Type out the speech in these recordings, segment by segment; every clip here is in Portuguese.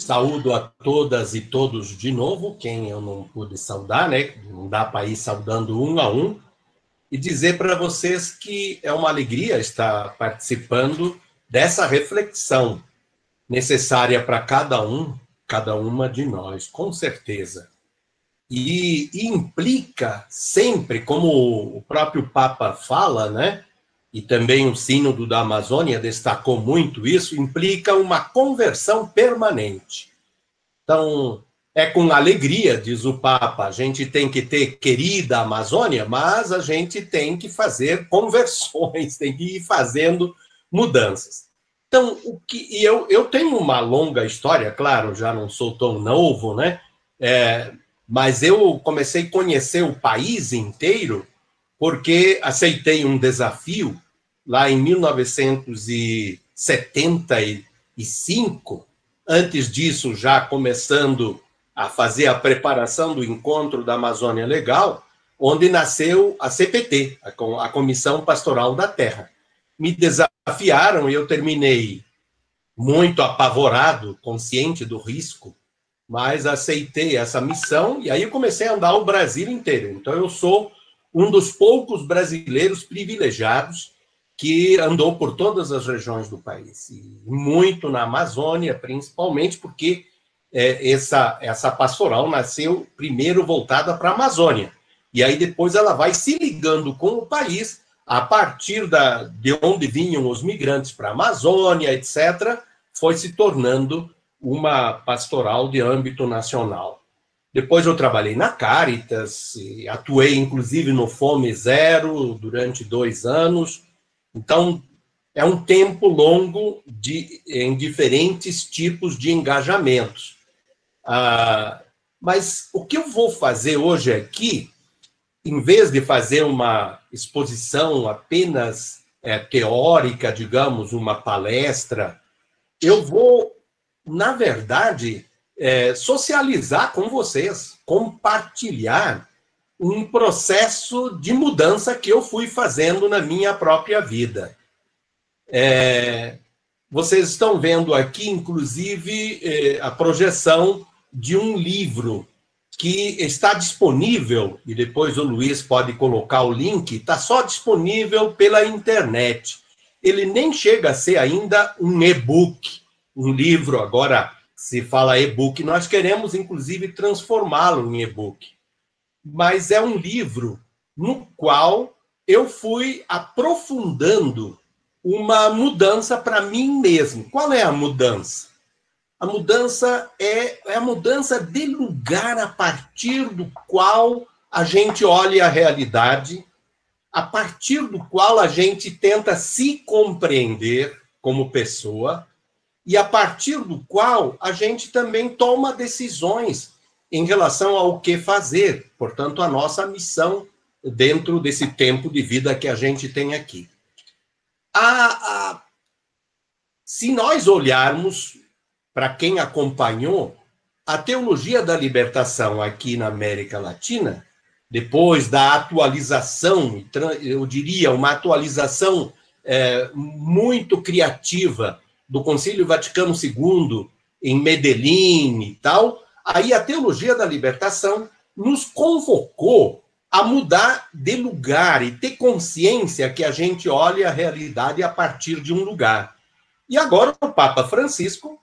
Saúdo a todas e todos de novo, quem eu não pude saudar, né? Não dá para ir saudando um a um, e dizer para vocês que é uma alegria estar participando dessa reflexão necessária para cada uma de nós, com certeza. E implica sempre, como o próprio Papa fala, né? E também o Sínodo da Amazônia destacou muito isso, implica uma conversão permanente. Então, é com alegria, diz o Papa, a gente tem que ter querida Amazônia, mas a gente tem que fazer conversões, tem que ir fazendo mudanças. Então, eu tenho uma longa história, claro, já não sou tão novo, né? Mas eu comecei a conhecer o país inteiro porque aceitei um desafio lá em 1975, antes disso, já começando a fazer a preparação do encontro da Amazônia Legal, onde nasceu a CPT, a Comissão Pastoral da Terra. Me desafiaram e eu terminei muito apavorado, consciente do risco, mas aceitei essa missão e aí eu comecei a andar o Brasil inteiro. Então eu sou um dos poucos brasileiros privilegiados que andou por todas as regiões do país, e muito na Amazônia, principalmente porque essa pastoral nasceu primeiro voltada para a Amazônia, e aí depois ela vai se ligando com o país, a partir de onde vinham os migrantes para a Amazônia, etc., foi se tornando uma pastoral de âmbito nacional. Depois eu trabalhei na Caritas, atuei inclusive no Fome Zero durante 2 anos. Então, é um tempo longo em diferentes tipos de engajamentos. Mas o que eu vou fazer hoje aqui, em vez de fazer uma exposição apenas teórica, digamos, uma palestra, eu vou, na verdade, socializar com vocês, compartilhar um processo de mudança que eu fui fazendo na minha própria vida. Vocês estão vendo aqui, inclusive, a projeção de um livro que está disponível, e depois o Luiz pode colocar o link, está só disponível pela internet. Ele nem chega a ser ainda um e-book, um livro, agora se fala e-book, nós queremos, inclusive, transformá-lo em e-book. Mas é um livro no qual eu fui aprofundando uma mudança para mim mesmo. Qual é a mudança? A mudança é a mudança de lugar a partir do qual a gente olha a realidade, a partir do qual a gente tenta se compreender como pessoa e a partir do qual a gente também toma decisões em relação ao que fazer, portanto, a nossa missão dentro desse tempo de vida que a gente tem aqui. Se nós olharmos para quem acompanhou a teologia da libertação aqui na América Latina, depois da atualização, eu diria, uma atualização muito criativa do Concílio Vaticano II em Medellín e tal, aí a teologia da libertação nos convocou a mudar de lugar e ter consciência que a gente olha a realidade a partir de um lugar. E agora o Papa Francisco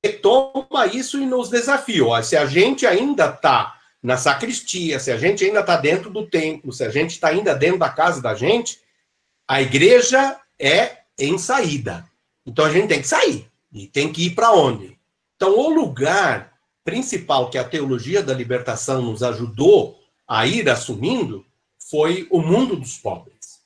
retoma isso e nos desafia. Se a gente ainda está na sacristia, se a gente ainda está dentro do templo, se a gente está ainda dentro da casa da gente, a igreja é em saída. Então a gente tem que sair. E tem que ir para onde? Então o lugar principal que a teologia da libertação nos ajudou a ir assumindo foi o mundo dos pobres.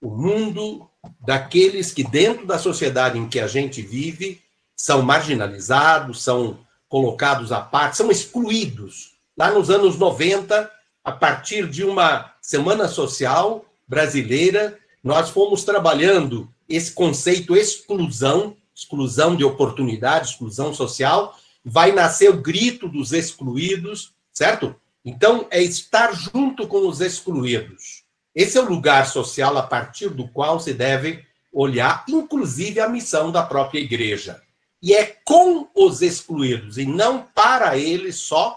O mundo daqueles que, dentro da sociedade em que a gente vive, são marginalizados, são colocados à parte, são excluídos. Lá nos anos 90, a partir de uma semana social brasileira, nós fomos trabalhando esse conceito exclusão de oportunidade, exclusão social, vai nascer o grito dos excluídos, certo? Então, é estar junto com os excluídos. Esse é o lugar social a partir do qual se deve olhar, inclusive, a missão da própria igreja. e é com os excluídos, e não para eles só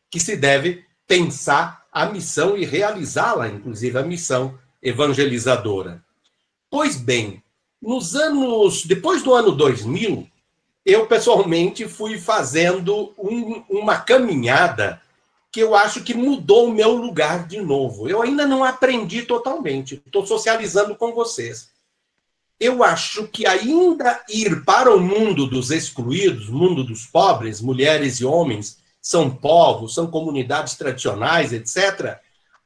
que se deve pensar a missão e realizá-la, inclusive a missão evangelizadora. Pois bem, depois do ano 2000, eu pessoalmente fui fazendo uma caminhada que eu acho que mudou o meu lugar de novo. Eu ainda não aprendi totalmente, estou socializando com vocês. Eu acho que ainda ir para o mundo dos excluídos, mundo dos pobres, mulheres e homens, são povos, são comunidades tradicionais, etc.,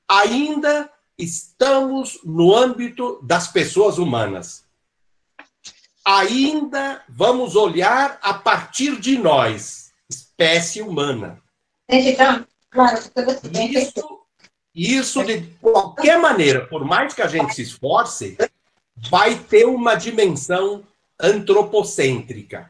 ainda estamos no âmbito das pessoas humanas. Ainda vamos olhar a partir de nós, espécie humana. Isso, de qualquer maneira, por mais que a gente se esforce, vai ter uma dimensão antropocêntrica.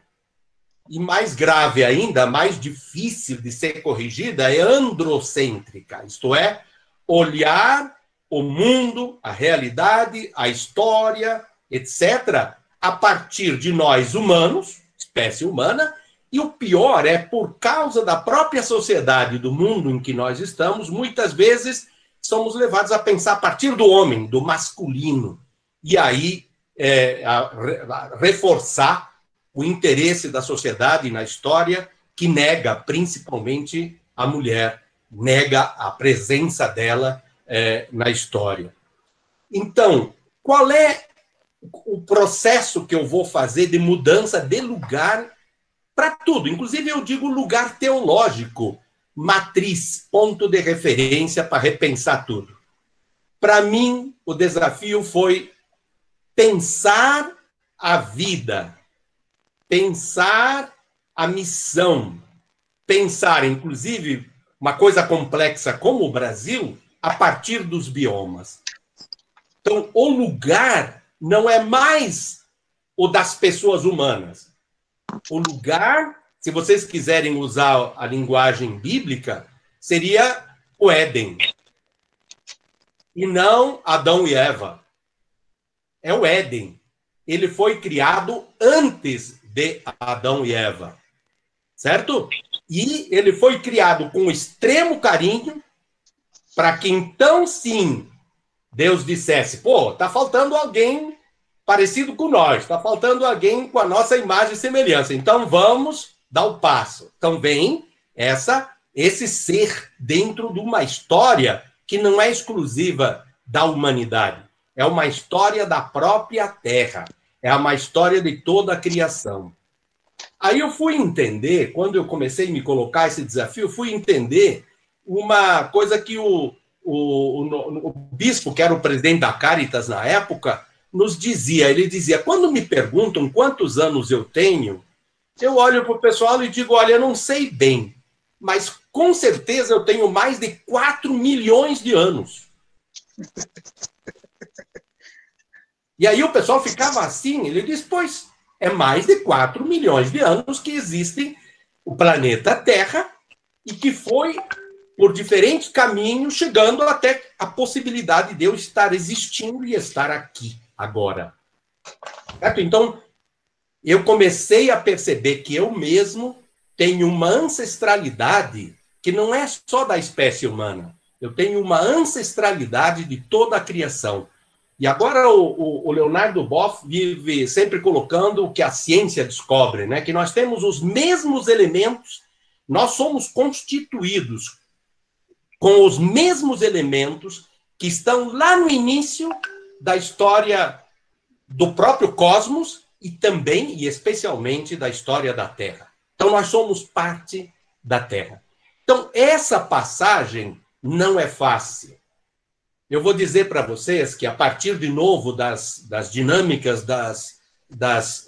E mais grave ainda, mais difícil de ser corrigida, é androcêntrica, isto é, olhar o mundo, a realidade, a história, etc., a partir de nós humanos, espécie humana, e o pior é, por causa da própria sociedade do mundo em que nós estamos, muitas vezes somos levados a pensar a partir do homem, do masculino, e aí a reforçar o interesse da sociedade na história, que nega principalmente a mulher, nega a presença dela na história. Então, qual é o processo que eu vou fazer de mudança de lugar para tudo? Inclusive, eu digo lugar teológico, matriz, ponto de referência para repensar tudo. Para mim, o desafio foi pensar a vida, pensar a missão, pensar, inclusive, uma coisa complexa como o Brasil, a partir dos biomas. Então, o lugar não é mais o das pessoas humanas. O lugar, se vocês quiserem usar a linguagem bíblica, seria o Éden. E não Adão e Eva. É o Éden. Ele foi criado antes de Adão e Eva. Certo? E ele foi criado com extremo carinho para que então, sim, Deus dissesse, pô, tá faltando alguém parecido com nós, tá faltando alguém com a nossa imagem e semelhança. Então, vamos dar o passo. Então, vem esse ser dentro de uma história que não é exclusiva da humanidade. É uma história da própria Terra. É uma história de toda a criação. Aí eu fui entender, quando eu comecei a me colocar esse desafio, fui entender uma coisa que o bispo, que era o presidente da Caritas na época, nos dizia. Ele dizia, quando me perguntam quantos anos eu tenho, eu olho para o pessoal e digo, olha, eu não sei bem, mas com certeza eu tenho mais de 4 milhões de anos. E aí o pessoal ficava assim, ele diz, pois, é mais de 4 milhões de anos que existe o planeta Terra e que foi, por diferentes caminhos, chegando até a possibilidade de eu estar existindo e estar aqui, agora. Certo? Então, eu comecei a perceber que eu mesmo tenho uma ancestralidade que não é só da espécie humana. Eu tenho uma ancestralidade de toda a criação. E agora o Leonardo Boff vive sempre colocando o que a ciência descobre, né? Que nós temos os mesmos elementos, nós somos constituídos com os mesmos elementos que estão lá no início da história do próprio cosmos e também, e especialmente, da história da Terra. Então, nós somos parte da Terra. Então, essa passagem não é fácil. Eu vou dizer para vocês que, a partir, de novo, das dinâmicas das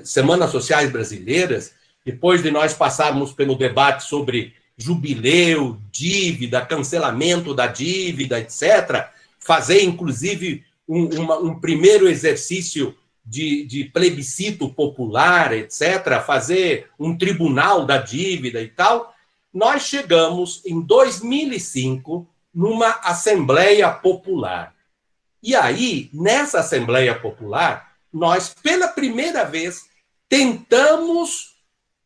Semanas Sociais Brasileiras, depois de nós passarmos pelo debate sobre jubileu, dívida, cancelamento da dívida, etc., fazer, inclusive, um primeiro exercício de plebiscito popular, etc., fazer um tribunal da dívida e tal, nós chegamos, em 2005, numa Assembleia Popular. E aí, nessa Assembleia Popular, nós, pela primeira vez, tentamos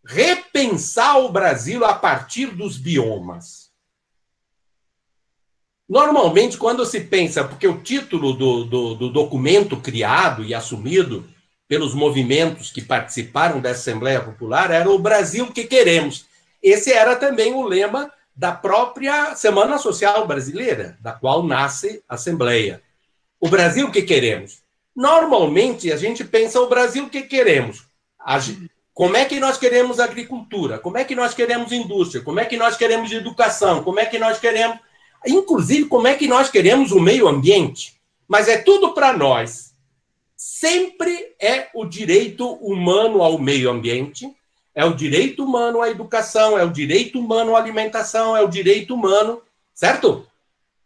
repensar o Brasil a partir dos biomas. Normalmente, quando se pensa, porque o título do documento criado e assumido pelos movimentos que participaram da Assembleia Popular era o Brasil que queremos. Esse era também o lema da própria Semana Social Brasileira, da qual nasce a Assembleia. O Brasil que queremos. Normalmente, a gente pensa o Brasil que queremos. Como é que nós queremos agricultura? Como é que nós queremos indústria? Como é que nós queremos educação? Como é que nós queremos... Inclusive, como é que nós queremos o meio ambiente? Mas é tudo para nós. Sempre é o direito humano ao meio ambiente, é o direito humano à educação, é o direito humano à alimentação, é o direito humano, certo?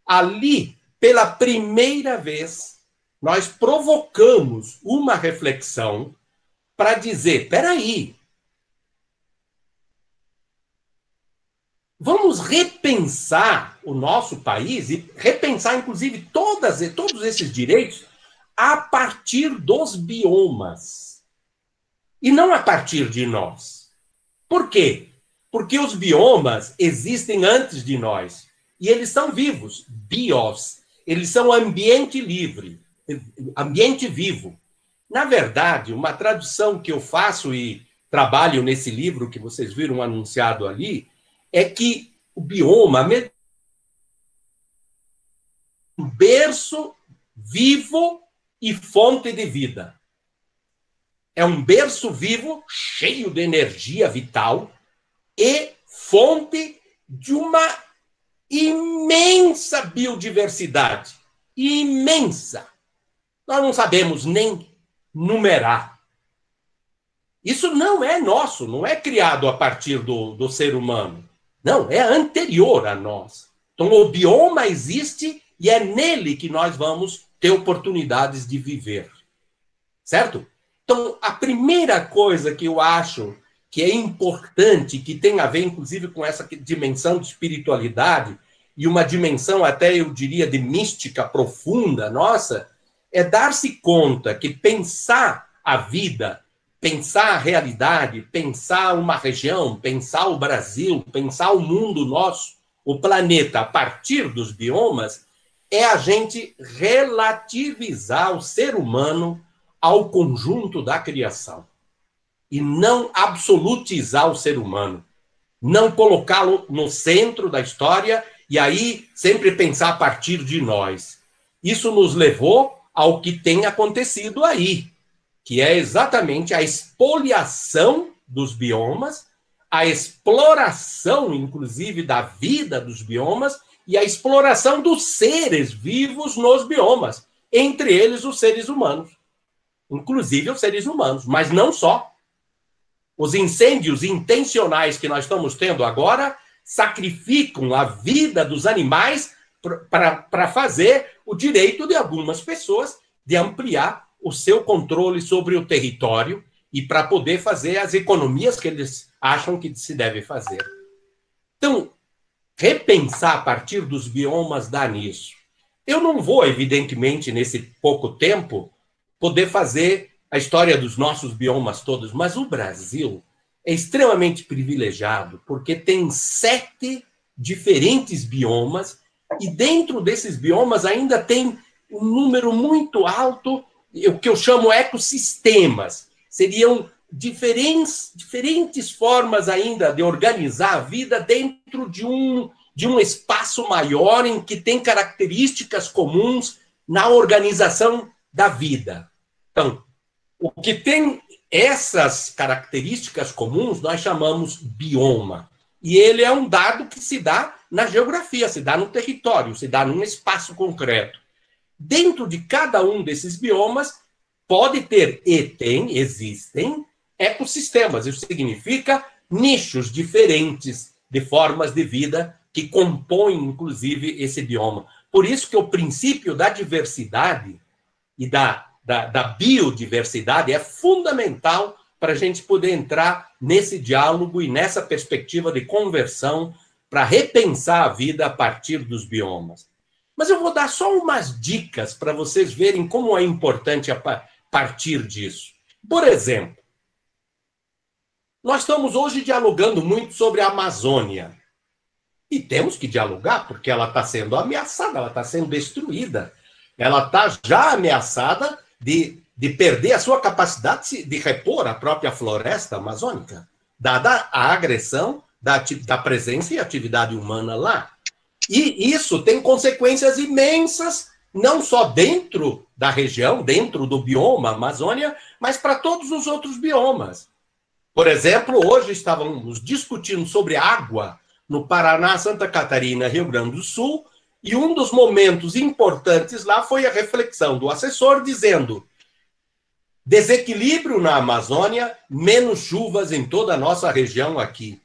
Ali, pela primeira vez, nós provocamos uma reflexão para dizer, espera aí, vamos repensar o nosso país e repensar, inclusive, todos esses direitos a partir dos biomas e não a partir de nós. Por quê? Porque os biomas existem antes de nós e eles são vivos, bios, eles são ambiente livre, ambiente vivo. Na verdade, uma tradução que eu faço e trabalho nesse livro que vocês viram anunciado ali, é que o bioma é um berço vivo e fonte de vida. É um berço vivo, cheio de energia vital e fonte de uma imensa biodiversidade. Imensa. Nós não sabemos nem numerar. Isso não é nosso, não é criado a partir do ser humano. Não, é anterior a nós. Então, o bioma existe e é nele que nós vamos ter oportunidades de viver. Certo? Então, a primeira coisa que eu acho que é importante, que tem a ver, inclusive, com essa dimensão de espiritualidade e uma dimensão, até eu diria, de mística profunda nossa, é dar-se conta que pensar a vida, pensar a realidade, pensar uma região, pensar o Brasil, pensar o mundo nosso, o planeta, a partir dos biomas, é a gente relativizar o ser humano ao conjunto da criação. E não absolutizar o ser humano. Não colocá-lo no centro da história e aí sempre pensar a partir de nós. Isso nos levou ao que tem acontecido aí, que é exatamente a expoliação dos biomas, a exploração, inclusive, da vida dos biomas e a exploração dos seres vivos nos biomas, entre eles os seres humanos, inclusive os seres humanos, mas não só. Os incêndios intencionais que nós estamos tendo agora sacrificam a vida dos animais para fazer o direito de algumas pessoas de ampliar o seu controle sobre o território e para poder fazer as economias que eles acham que se deve fazer. Então, repensar a partir dos biomas dá nisso. Eu não vou, evidentemente, nesse pouco tempo, poder fazer a história dos nossos biomas todos, mas o Brasil é extremamente privilegiado porque tem 7 diferentes biomas e dentro desses biomas ainda tem um número muito alto, o que eu chamo ecossistemas. Seriam diferentes formas ainda de organizar a vida dentro de um espaço maior em que tem características comuns na organização da vida. Então, o que tem essas características comuns nós chamamos bioma. E ele é um dado que se dá na geografia, se dá no território, se dá num espaço concreto. Dentro de cada um desses biomas pode ter existem ecossistemas. Isso significa nichos diferentes de formas de vida que compõem, inclusive, esse bioma. Por isso que o princípio da diversidade e da biodiversidade é fundamental para a gente poder entrar nesse diálogo e nessa perspectiva de conversão para repensar a vida a partir dos biomas. Mas eu vou dar só umas dicas para vocês verem como é importante a partir disso. Por exemplo, Nós estamos hoje dialogando muito sobre a Amazônia. E temos que dialogar, porque ela está sendo ameaçada, ela está sendo destruída. Ela está já ameaçada de perder a sua capacidade de repor a própria floresta amazônica, dada a agressão da presença e atividade humana lá. E isso tem consequências imensas, não só dentro da região, dentro do bioma Amazônia, mas para todos os outros biomas. Por exemplo, hoje estávamos discutindo sobre água no Paraná, Santa Catarina, Rio Grande do Sul, e um dos momentos importantes lá foi a reflexão do assessor dizendo: desequilíbrio na Amazônia, menos chuvas em toda a nossa região aqui.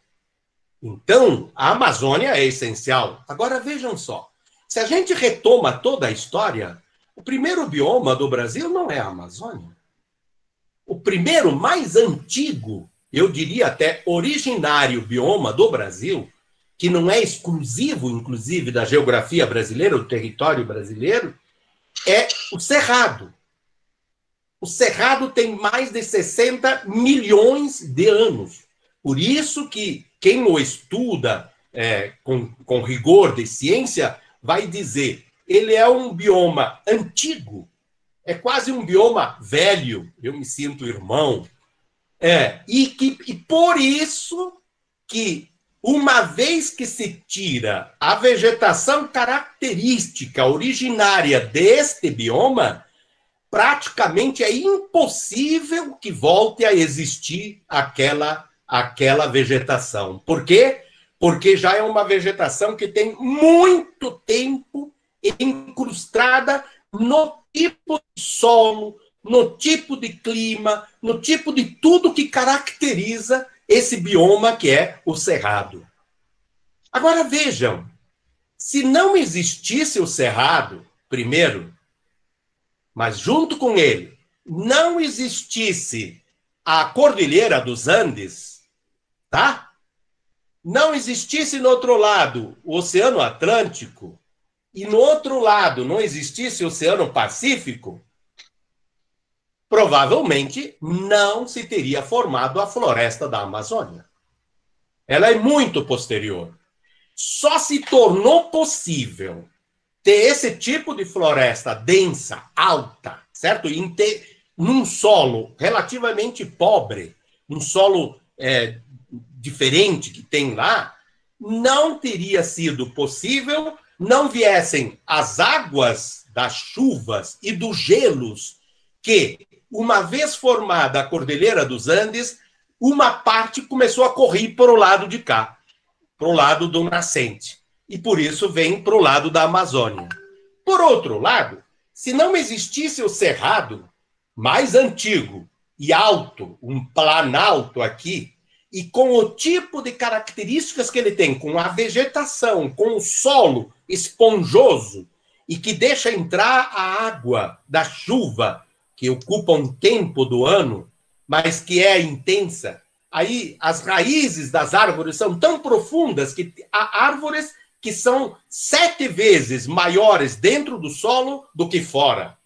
Então, a Amazônia é essencial. Agora, vejam só, se a gente retoma toda a história, o primeiro bioma do Brasil não é a Amazônia. O primeiro, mais antigo, eu diria até originário bioma do Brasil, que não é exclusivo, inclusive, da geografia brasileira, do território brasileiro, é o Cerrado. O Cerrado tem mais de 60 milhões de anos. Por isso que quem o estuda com rigor de ciência vai dizer, ele é um bioma antigo, é quase um bioma velho, eu me sinto irmão. E por isso que, uma vez que se tira a vegetação característica originária deste bioma, praticamente é impossível que volte a existir aquela vegetação. Por quê? Porque já é uma vegetação que tem muito tempo incrustada no tipo de solo, no tipo de clima, no tipo de tudo que caracteriza esse bioma que é o Cerrado. Agora vejam, se não existisse o Cerrado, primeiro, mas junto com ele não existisse a Cordilheira dos Andes, tá? Não existisse no outro lado o Oceano Atlântico e no outro lado não existisse o Oceano Pacífico, provavelmente não se teria formado a floresta da Amazônia. Ela é muito posterior. Só se tornou possível ter esse tipo de floresta densa, alta, certo? E num solo relativamente pobre, um solo diferente que tem lá, não teria sido possível, não viessem as águas das chuvas e dos gelos que, uma vez formada a Cordilheira dos Andes, uma parte começou a correr para o lado de cá, para o lado do nascente. E por isso vem para o lado da Amazônia. Por outro lado, se não existisse o Cerrado mais antigo e alto, um planalto aqui, e com o tipo de características que ele tem, com a vegetação, com o solo esponjoso, e que deixa entrar a água da chuva, que ocupa um tempo do ano, mas que é intensa, aí as raízes das árvores são tão profundas que há árvores que são 7 vezes maiores dentro do solo do que fora.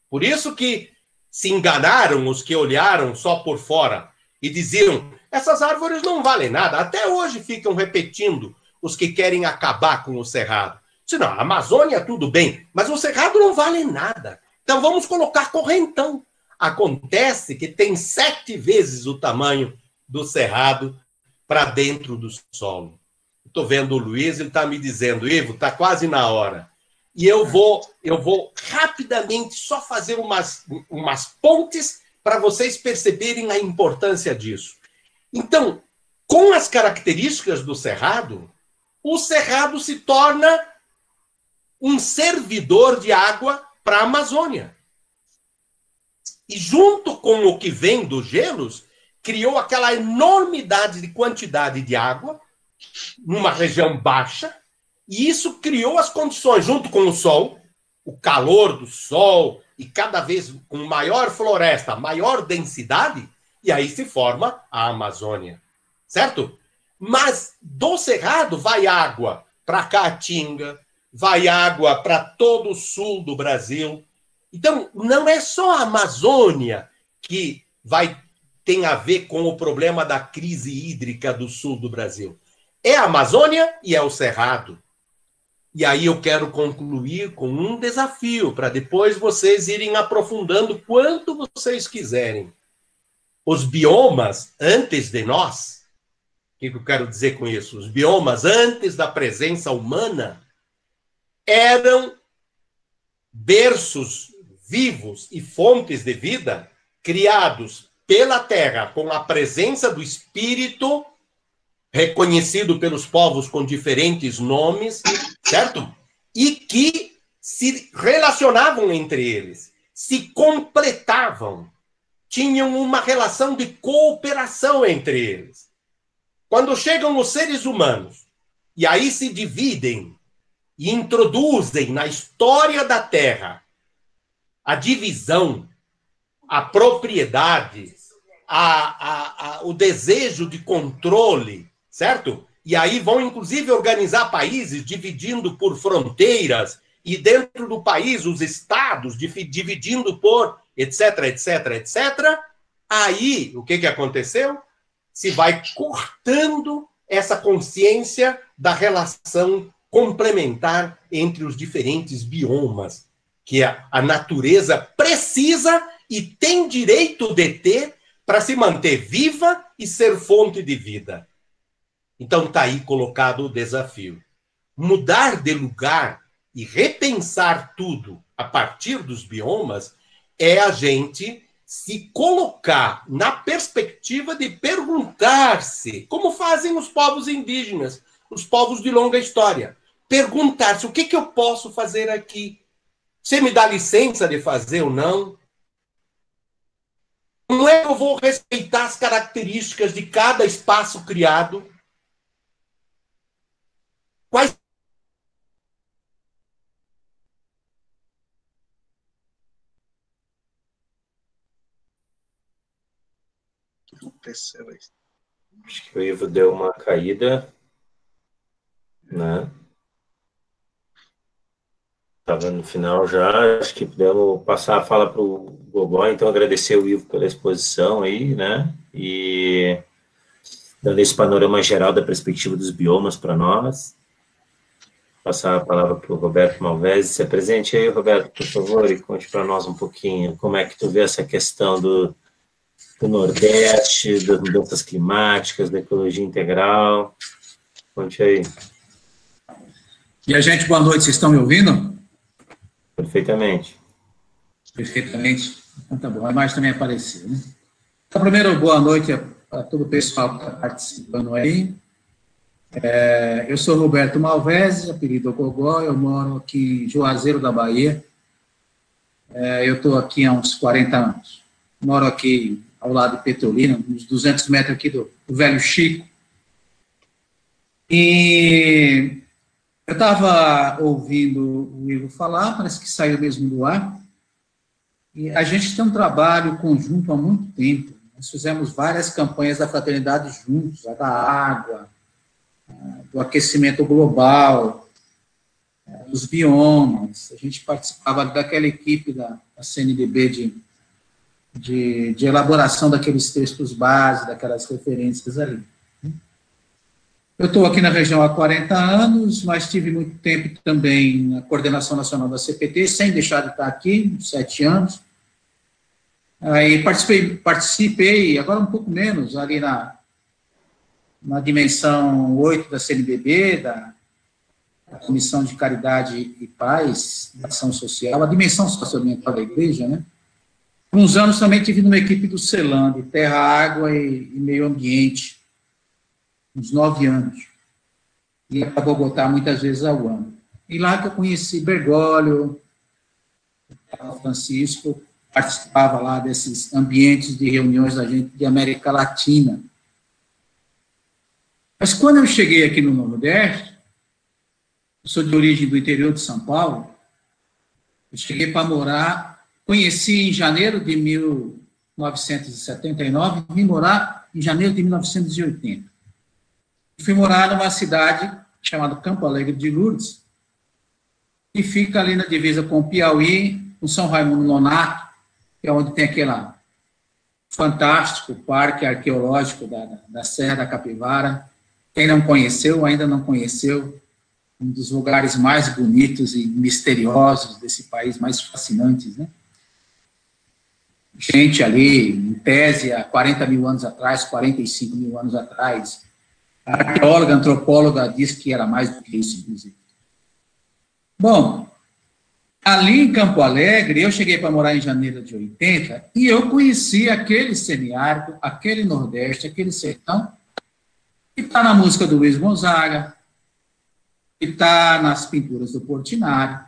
Por isso que se enganaram os que olharam só por fora e diziam, essas árvores não valem nada. Até hoje ficam repetindo os que querem acabar com o Cerrado. Senão, a Amazônia tudo bem, mas o Cerrado não vale nada. Então vamos colocar correntão. Acontece que tem 7 vezes o tamanho do Cerrado para dentro do solo. Estou vendo o Luiz, ele está me dizendo, Ivo, está quase na hora. E eu vou rapidamente só fazer umas pontes para vocês perceberem a importância disso. Então, com as características do Cerrado, o Cerrado se torna um servidor de água para a Amazônia. E junto com o que vem dos gelos, criou aquela enormidade de quantidade de água numa região baixa, e isso criou as condições, junto com o sol, o calor do sol, e cada vez com maior floresta, maior densidade, e aí se forma a Amazônia, certo? Mas do Cerrado vai água para Caatinga, vai água para todo o sul do Brasil. Então, não é só a Amazônia que vai tem a ver com o problema da crise hídrica do sul do Brasil? É a Amazônia e é o Cerrado. E aí eu quero concluir com um desafio, para depois vocês irem aprofundando quanto vocês quiserem. Os biomas antes de nós, o que eu quero dizer com isso? Os biomas antes da presença humana eram berços vivos e fontes de vida criados pela Terra com a presença do Espírito, reconhecido pelos povos com diferentes nomes, certo? E que se relacionavam entre eles, se completavam, tinham uma relação de cooperação entre eles. Quando chegam os seres humanos, e aí se dividem e introduzem na história da Terra a divisão, a propriedade, o desejo de controle, certo? E aí vão, inclusive, organizar países, dividindo por fronteiras, e dentro do país, os estados, dividindo por etc, etc, etc. Aí, o que aconteceu? Se vai cortando essa consciência da relação complementar entre os diferentes biomas, que a natureza precisa e tem direito de ter para se manter viva e ser fonte de vida. Então está aí colocado o desafio. Mudar de lugar e repensar tudo a partir dos biomas é a gente se colocar na perspectiva de perguntar-se, como fazem os povos indígenas, os povos de longa história. Perguntar-se, o que eu posso fazer aqui? Você me dá licença de fazer ou não? Como é que eu vou respeitar as características de cada espaço criado? Quais aconteceu isso? Acho que o Ivo deu uma caída, né? Estava no final já, acho que podemos passar a fala para o Gogó, então agradecer o Ivo pela exposição aí, né? E dando esse panorama geral da perspectiva dos biomas para nós. Passar a palavra para o Roberto Malvese. Se apresente aí, Roberto, por favor, e conte para nós um pouquinho como é que tu vê essa questão do Nordeste, das mudanças climáticas, da ecologia integral. Conte aí. E a gente, boa noite, vocês estão me ouvindo? Perfeitamente. Perfeitamente. Então tá bom, a imagem também apareceu, né? Então, primeiro, boa noite a todo o pessoal que está participando aí. Eu sou Roberto Malvese, apelido Gogó, eu moro aqui em Juazeiro da Bahia. Eu estou aqui há uns 40 anos. Moro aqui ao lado de Petrolina, uns 200 metros aqui do Velho Chico. E eu estava ouvindo o Ivo falar, parece que saiu mesmo do ar, e a gente tem um trabalho conjunto há muito tempo. Nós fizemos várias campanhas da fraternidade juntos, a da água, do aquecimento global, dos biomas. A gente participava daquela equipe da CNBB de elaboração daqueles textos base, daquelas referências ali. Eu estou aqui na região há 40 anos, mas tive muito tempo também na coordenação nacional da CPT, sem deixar de estar aqui, 7 anos. Aí participei, agora um pouco menos, ali na dimensão 8 da CNBB, da Comissão de Caridade e Paz, da Ação Social, a dimensão socioambiental da igreja, né? Por uns anos também tive numa equipe do CELAM, de Terra, Água e Meio Ambiente, uns 9 anos, e para Bogotá muitas vezes ao ano. E lá que eu conheci Bergoglio, Francisco, participava lá desses ambientes de reuniões da gente de América Latina. Mas quando eu cheguei aqui no Nordeste, eu sou de origem do interior de São Paulo, eu cheguei para morar, conheci em janeiro de 1979, vim morar em janeiro de 1980. Fui morar numa cidade chamada Campo Alegre de Lourdes, que fica ali na divisa com o Piauí, com São Raimundo Nonato, que é onde tem aquela fantástico parque arqueológico da Serra da Capivara. Quem não conheceu, ainda não conheceu, um dos lugares mais bonitos e misteriosos desse país, mais fascinantes, né? Gente ali, em tese, há 40 mil anos atrás, 45 mil anos atrás, a arqueóloga, a antropóloga diz que era mais do que isso, inclusive. Bom, ali em Campo Alegre, eu cheguei para morar em janeiro de 80, e eu conheci aquele semiárido, aquele Nordeste, aquele sertão, que está na música do Luiz Gonzaga, que está nas pinturas do Portinari,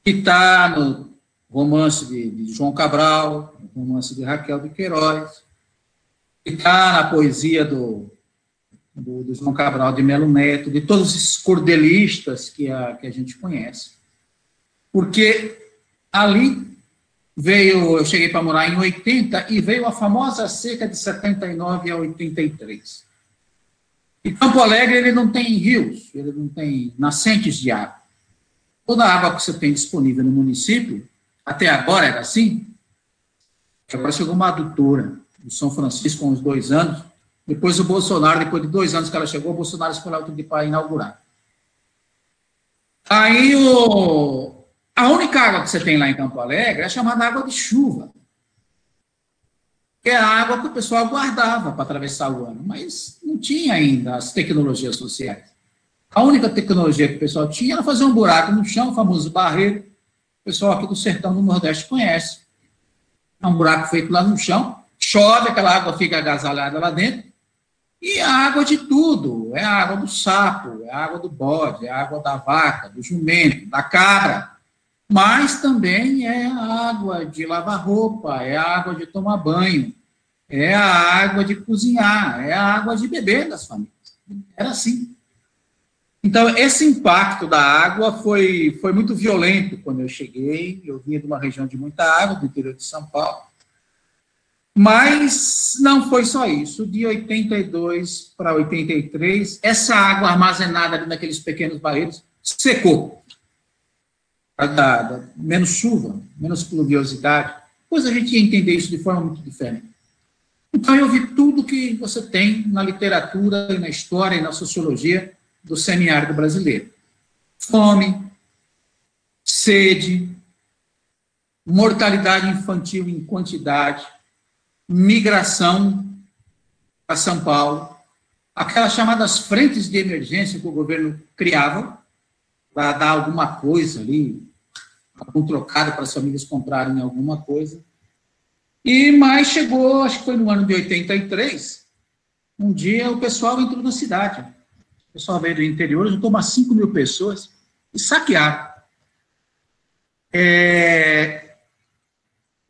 que está no romance de João Cabral, no romance de Raquel de Queiroz, que está na poesia do João Cabral de Melo Neto, de todos esses cordelistas que a gente conhece. Porque ali eu cheguei para morar em 80, e veio a famosa seca de 79 a 83. E Campo Alegre, ele não tem rios, ele não tem nascentes de água. Toda a água que você tem disponível no município, até agora era assim, agora chegou uma adutora do São Francisco com uns 2 anos, depois o Bolsonaro, depois de 2 anos que ela chegou, o Bolsonaro escolheu outro dia para inaugurar. Aí a única água que você tem lá em Campo Alegre é chamada água de chuva, que é a água que o pessoal guardava para atravessar o ano, mas não tinha ainda as tecnologias sociais. A única tecnologia que o pessoal tinha era fazer um buraco no chão, o famoso barreiro. O pessoal aqui do sertão do Nordeste conhece. É um buraco feito lá no chão, chove, aquela água fica agasalhada lá dentro, e a água de tudo, é a água do sapo, é a água do bode, é a água da vaca, do jumento, da cabra, mas também é a água de lavar roupa, é a água de tomar banho, é a água de cozinhar, é a água de beber das famílias. Era assim. Então, esse impacto da água foi muito violento quando eu cheguei. Eu vinha de uma região de muita água, do interior de São Paulo. Mas não foi só isso. De 82 para 83, essa água armazenada ali naqueles pequenos barreiros secou. Menos chuva, menos pluviosidade. Depois a gente ia entender isso de forma muito diferente. Então, eu vi tudo que você tem na literatura, e na história, e na sociologia do semiárido brasileiro. Fome, sede, mortalidade infantil em quantidade, migração para São Paulo, aquelas chamadas frentes de emergência que o governo criava para dar alguma coisa ali, algum trocado para as famílias comprarem alguma coisa. Mas chegou, acho que foi no ano de 83, um dia o pessoal entrou na cidade. O pessoal veio do interior, juntou umas 5 mil pessoas e saquearam.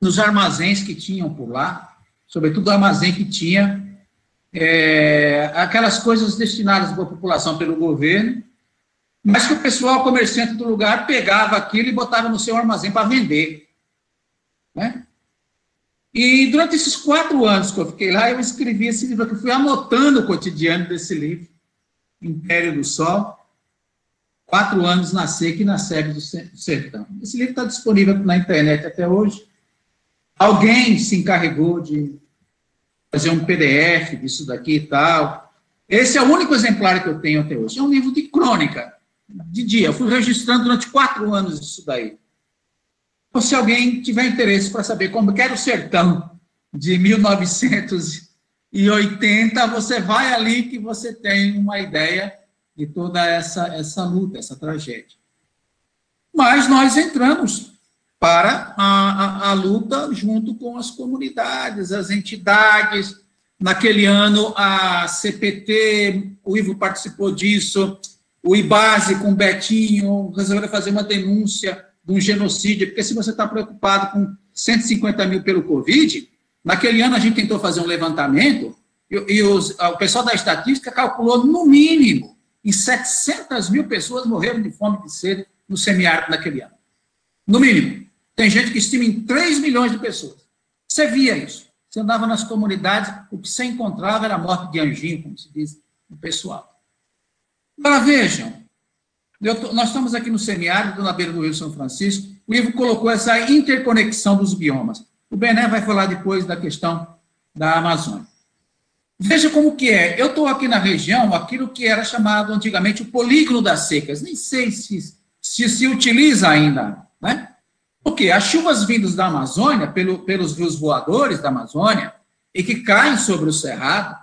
Nos armazéns que tinham por lá, sobretudo o armazém que tinha aquelas coisas destinadas para a população pelo governo, mas que o pessoal, comerciante do lugar, pegava aquilo e botava no seu armazém para vender. Né? E durante esses 4 anos que eu fiquei lá, eu escrevi esse livro, eu fui anotando o cotidiano desse livro, Império do Sol, 4 anos na seca e na sebe do sertão. Esse livro está disponível na internet até hoje. Alguém se encarregou de fazer um PDF disso daqui e tal. Esse é o único exemplar que eu tenho até hoje. É um livro de crônica, de dia. Eu fui registrando durante 4 anos isso daí. Então, se alguém tiver interesse para saber como que era o sertão de 1980, você vai ali que você tem uma ideia de toda essa luta, essa tragédia. Mas nós entramos para a luta junto com as comunidades, as entidades. Naquele ano, a CPT, o Ivo participou disso, o IBASE com o Betinho, resolveram fazer uma denúncia de um genocídio, porque se você está preocupado com 150 mil pelo Covid, naquele ano a gente tentou fazer um levantamento e o pessoal da estatística calculou, no mínimo, em 700 mil pessoas morreram de fome e de sede no semiárido naquele ano. No mínimo. Tem gente que estima em 3 milhões de pessoas. Você via isso. Você andava nas comunidades, o que você encontrava era a morte de anjinho, como se diz no pessoal. Agora, vejam, nós estamos aqui no semiárido, na beira do Rio São Francisco, o Ivo colocou essa interconexão dos biomas. O Bené vai falar depois da questão da Amazônia. Veja como que é. Eu estou aqui na região, aquilo que era chamado antigamente o polígono das secas. Nem sei se utiliza ainda, né? Porque as chuvas vindas da Amazônia, pelos rios voadores da Amazônia, e que caem sobre o cerrado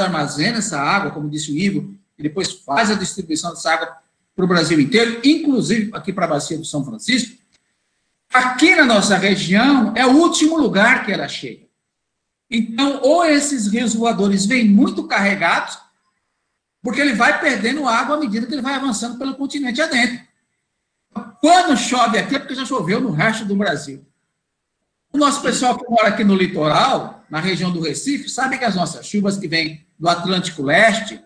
armazena essa água, como disse o Ivo, e depois faz a distribuição dessa água para o Brasil inteiro, inclusive aqui para a bacia do São Francisco. Aqui na nossa região é o último lugar que ela chega. Então, ou esses rios voadores vêm muito carregados, porque ele vai perdendo água à medida que ele vai avançando pelo continente adentro. Quando chove aqui é porque já choveu no resto do Brasil. O nosso pessoal que mora aqui no litoral, na região do Recife, sabe que as nossas chuvas que vêm do Atlântico Leste,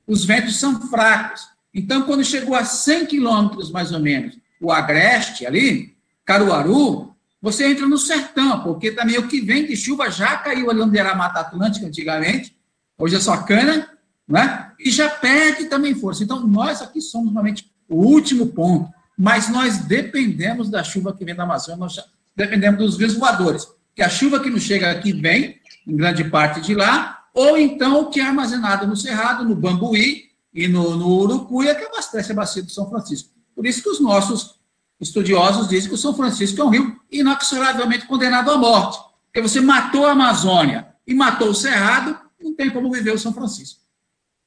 os ventos são fracos. Então, quando chegou a 100 quilômetros, mais ou menos, o Agreste ali, Caruaru, você entra no sertão, porque também o que vem de chuva já caiu ali onde era a Mata Atlântica antigamente, hoje é só cana, né? E já perde também força. Então, nós aqui somos normalmente o último ponto, mas nós dependemos da chuva que vem da Amazônia, nós dependemos dos rios voadores, que a chuva que nos chega aqui vem, em grande parte de lá, ou então o que é armazenado no Cerrado, no Bambuí e no Urucuia, que abastece a bacia do São Francisco. Por isso que os nossos estudiosos dizem que o São Francisco é um rio inexoravelmente condenado à morte, porque você matou a Amazônia e matou o Cerrado, não tem como viver o São Francisco.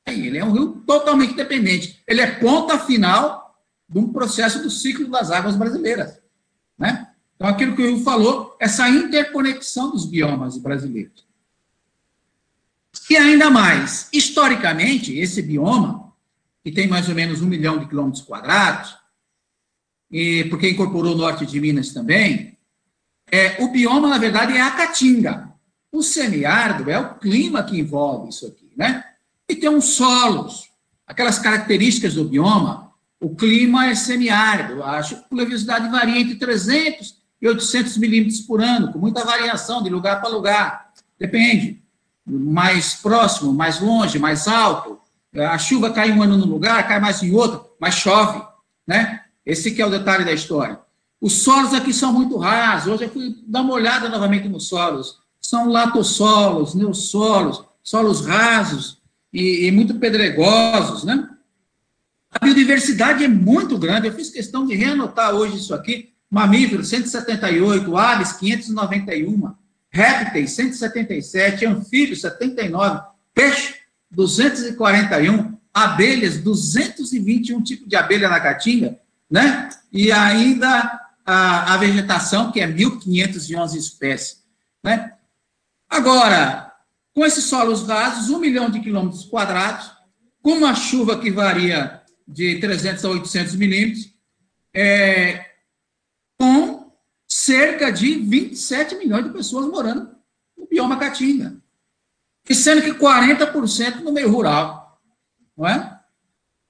Ele é um rio totalmente dependente. Ele é ponta final de um processo do ciclo das águas brasileiras, né? Então, aquilo que o Ivo falou, essa interconexão dos biomas brasileiros. E ainda mais, historicamente, esse bioma, que tem mais ou menos 1 milhão de quilômetros quadrados, e porque incorporou o norte de Minas também, o bioma, na verdade, é a caatinga. O semiárido é o clima que envolve isso aqui, né? E tem uns solos, aquelas características do bioma, o clima é semiárido, a pluviosidade varia entre 300 e 800 milímetros por ano, com muita variação de lugar para lugar, depende, mais próximo, mais longe, mais alto, a chuva cai um ano num lugar, cai mais em outro, mas chove, né? Esse que é o detalhe da história. Os solos aqui são muito rasos, hoje eu fui dar uma olhada novamente nos solos, são latossolos, neossolos, solos rasos e muito pedregosos, né? A biodiversidade é muito grande, eu fiz questão de reanotar hoje isso aqui, mamíferos 178, aves 591, répteis 177, anfíbios 79, peixe 241, abelhas 221 tipos de abelha na caatinga, né? E ainda a vegetação, que é 1.511 espécies, né? Agora, com esses solos rasos, 1 milhão de quilômetros quadrados, com uma chuva que varia de 300 a 800 milímetros, com cerca de 27 milhões de pessoas morando no bioma caatinga. E sendo que 40% no meio rural, não é?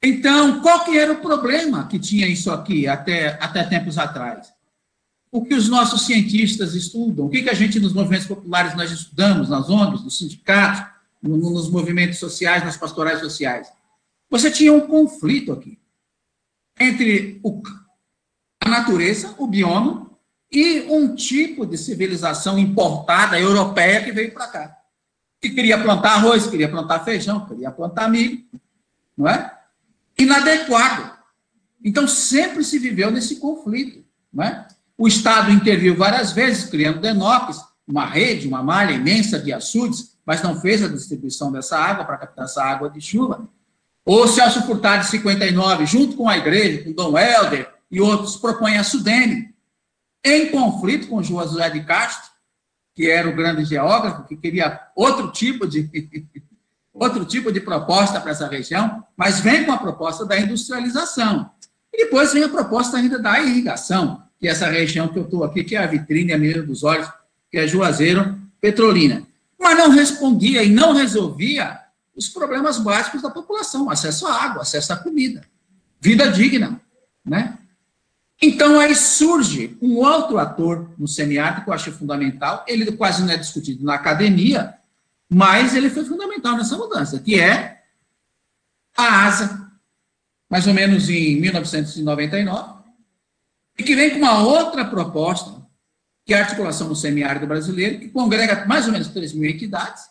Então, qual que era o problema que tinha isso aqui até tempos atrás? O que os nossos cientistas estudam, o que a gente nos movimentos populares nós estudamos, nas ONGs, nos sindicatos, nos movimentos sociais, nas pastorais sociais. Você tinha um conflito aqui entre a natureza, o bioma, e um tipo de civilização importada, europeia, que veio para cá. Que queria plantar arroz, queria plantar feijão, queria plantar milho, não é? Inadequado. Então, sempre se viveu nesse conflito, não é? O Estado interviu várias vezes, criando DENOPs, uma rede, uma malha imensa de açudes, mas não fez a distribuição dessa água para captar essa água de chuva. O Celso Furtado, de 59, junto com a igreja, com Dom Helder e outros, propõe a Sudene, em conflito com José de Castro, que era o grande geógrafo, que queria outro tipo de proposta para essa região, mas vem com a proposta da industrialização. E depois vem a proposta ainda da irrigação, que é essa região que eu estou aqui, que é a vitrine, a menina dos olhos, que é Juazeiro, Petrolina. Mas não respondia e não resolvia os problemas básicos da população, acesso à água, acesso à comida, vida digna, né? Então, aí surge um outro ator no semiárido, que eu acho fundamental, ele quase não é discutido na academia, mas ele foi fundamental nessa mudança, que é a ASA, mais ou menos em 1999, e que vem com uma outra proposta, que é a articulação no semiárido brasileiro, que congrega mais ou menos 3 mil entidades,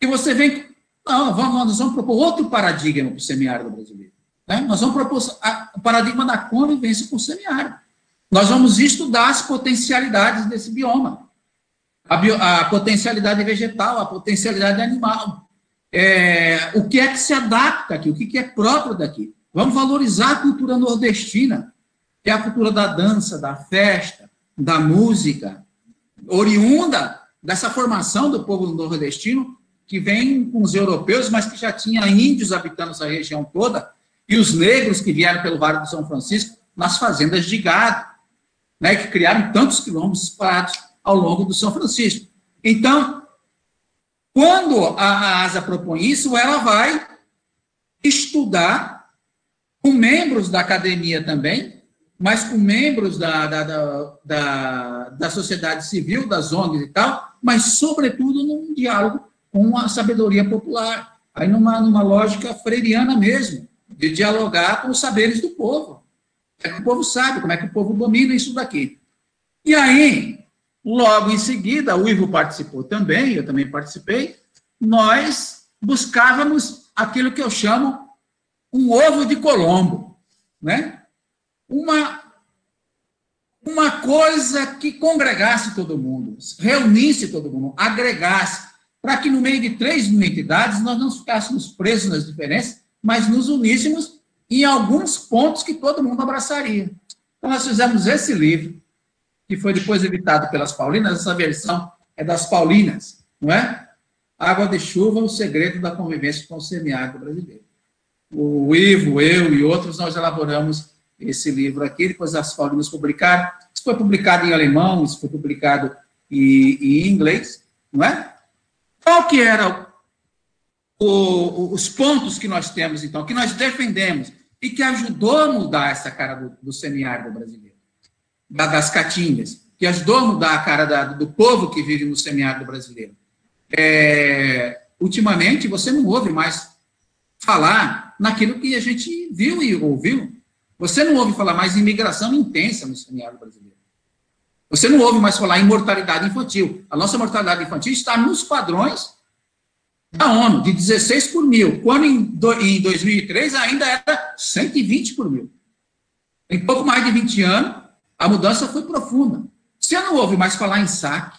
e você vem, não, nós vamos propor outro paradigma para o semiárido brasileiro. Né? Nós vamos propor o paradigma da convivência com o semiárido. Nós vamos estudar as potencialidades desse bioma. A potencialidade vegetal, a potencialidade animal. O que é que se adapta aqui, o que é próprio daqui. Vamos valorizar a cultura nordestina, que é a cultura da dança, da festa, da música, oriunda dessa formação do povo nordestino, que vem com os europeus, mas que já tinha índios habitando essa região toda, e os negros que vieram pelo Vale do São Francisco nas fazendas de gado, né, que criaram tantos quilômetros espalhados ao longo do São Francisco. Então, quando a ASA propõe isso, ela vai estudar com membros da academia também, mas com membros da sociedade civil, das ONGs e tal, mas, sobretudo, num diálogo com a sabedoria popular, aí numa lógica freiriana mesmo, de dialogar com os saberes do povo. Como é que o povo sabe, como é que o povo domina isso daqui. E aí, logo em seguida, o Ivo participou também, eu também participei, nós buscávamos aquilo que eu chamo um ovo de Colombo, né? Uma coisa que congregasse todo mundo, reunisse todo mundo, agregasse, para que no meio de 3 mil entidades nós não ficássemos presos nas diferenças, mas nos uníssemos em alguns pontos que todo mundo abraçaria. Então, nós fizemos esse livro, que foi depois editado pelas Paulinas, essa versão é das Paulinas, não é? Água de Chuva, o segredo da convivência com o semiárido brasileiro. O Ivo, eu e outros, nós elaboramos esse livro aqui, depois as Paulinas publicaram. Isso foi publicado em alemão, isso foi publicado em inglês, não é? Qual que era os pontos que nós temos, então, que nós defendemos e que ajudou a mudar essa cara do semiárido brasileiro, das caatingas, que ajudou a mudar a cara do povo que vive no semiárido brasileiro. Ultimamente, você não ouve mais falar naquilo que a gente viu e ouviu. Você não ouve falar mais em imigração intensa no semiárido brasileiro. Você não ouve mais falar em mortalidade infantil. A nossa mortalidade infantil está nos padrões da ONU, de 16 por mil, quando em 2003 ainda era 120 por mil. Em pouco mais de 20 anos, a mudança foi profunda. Você não ouve mais falar em saque.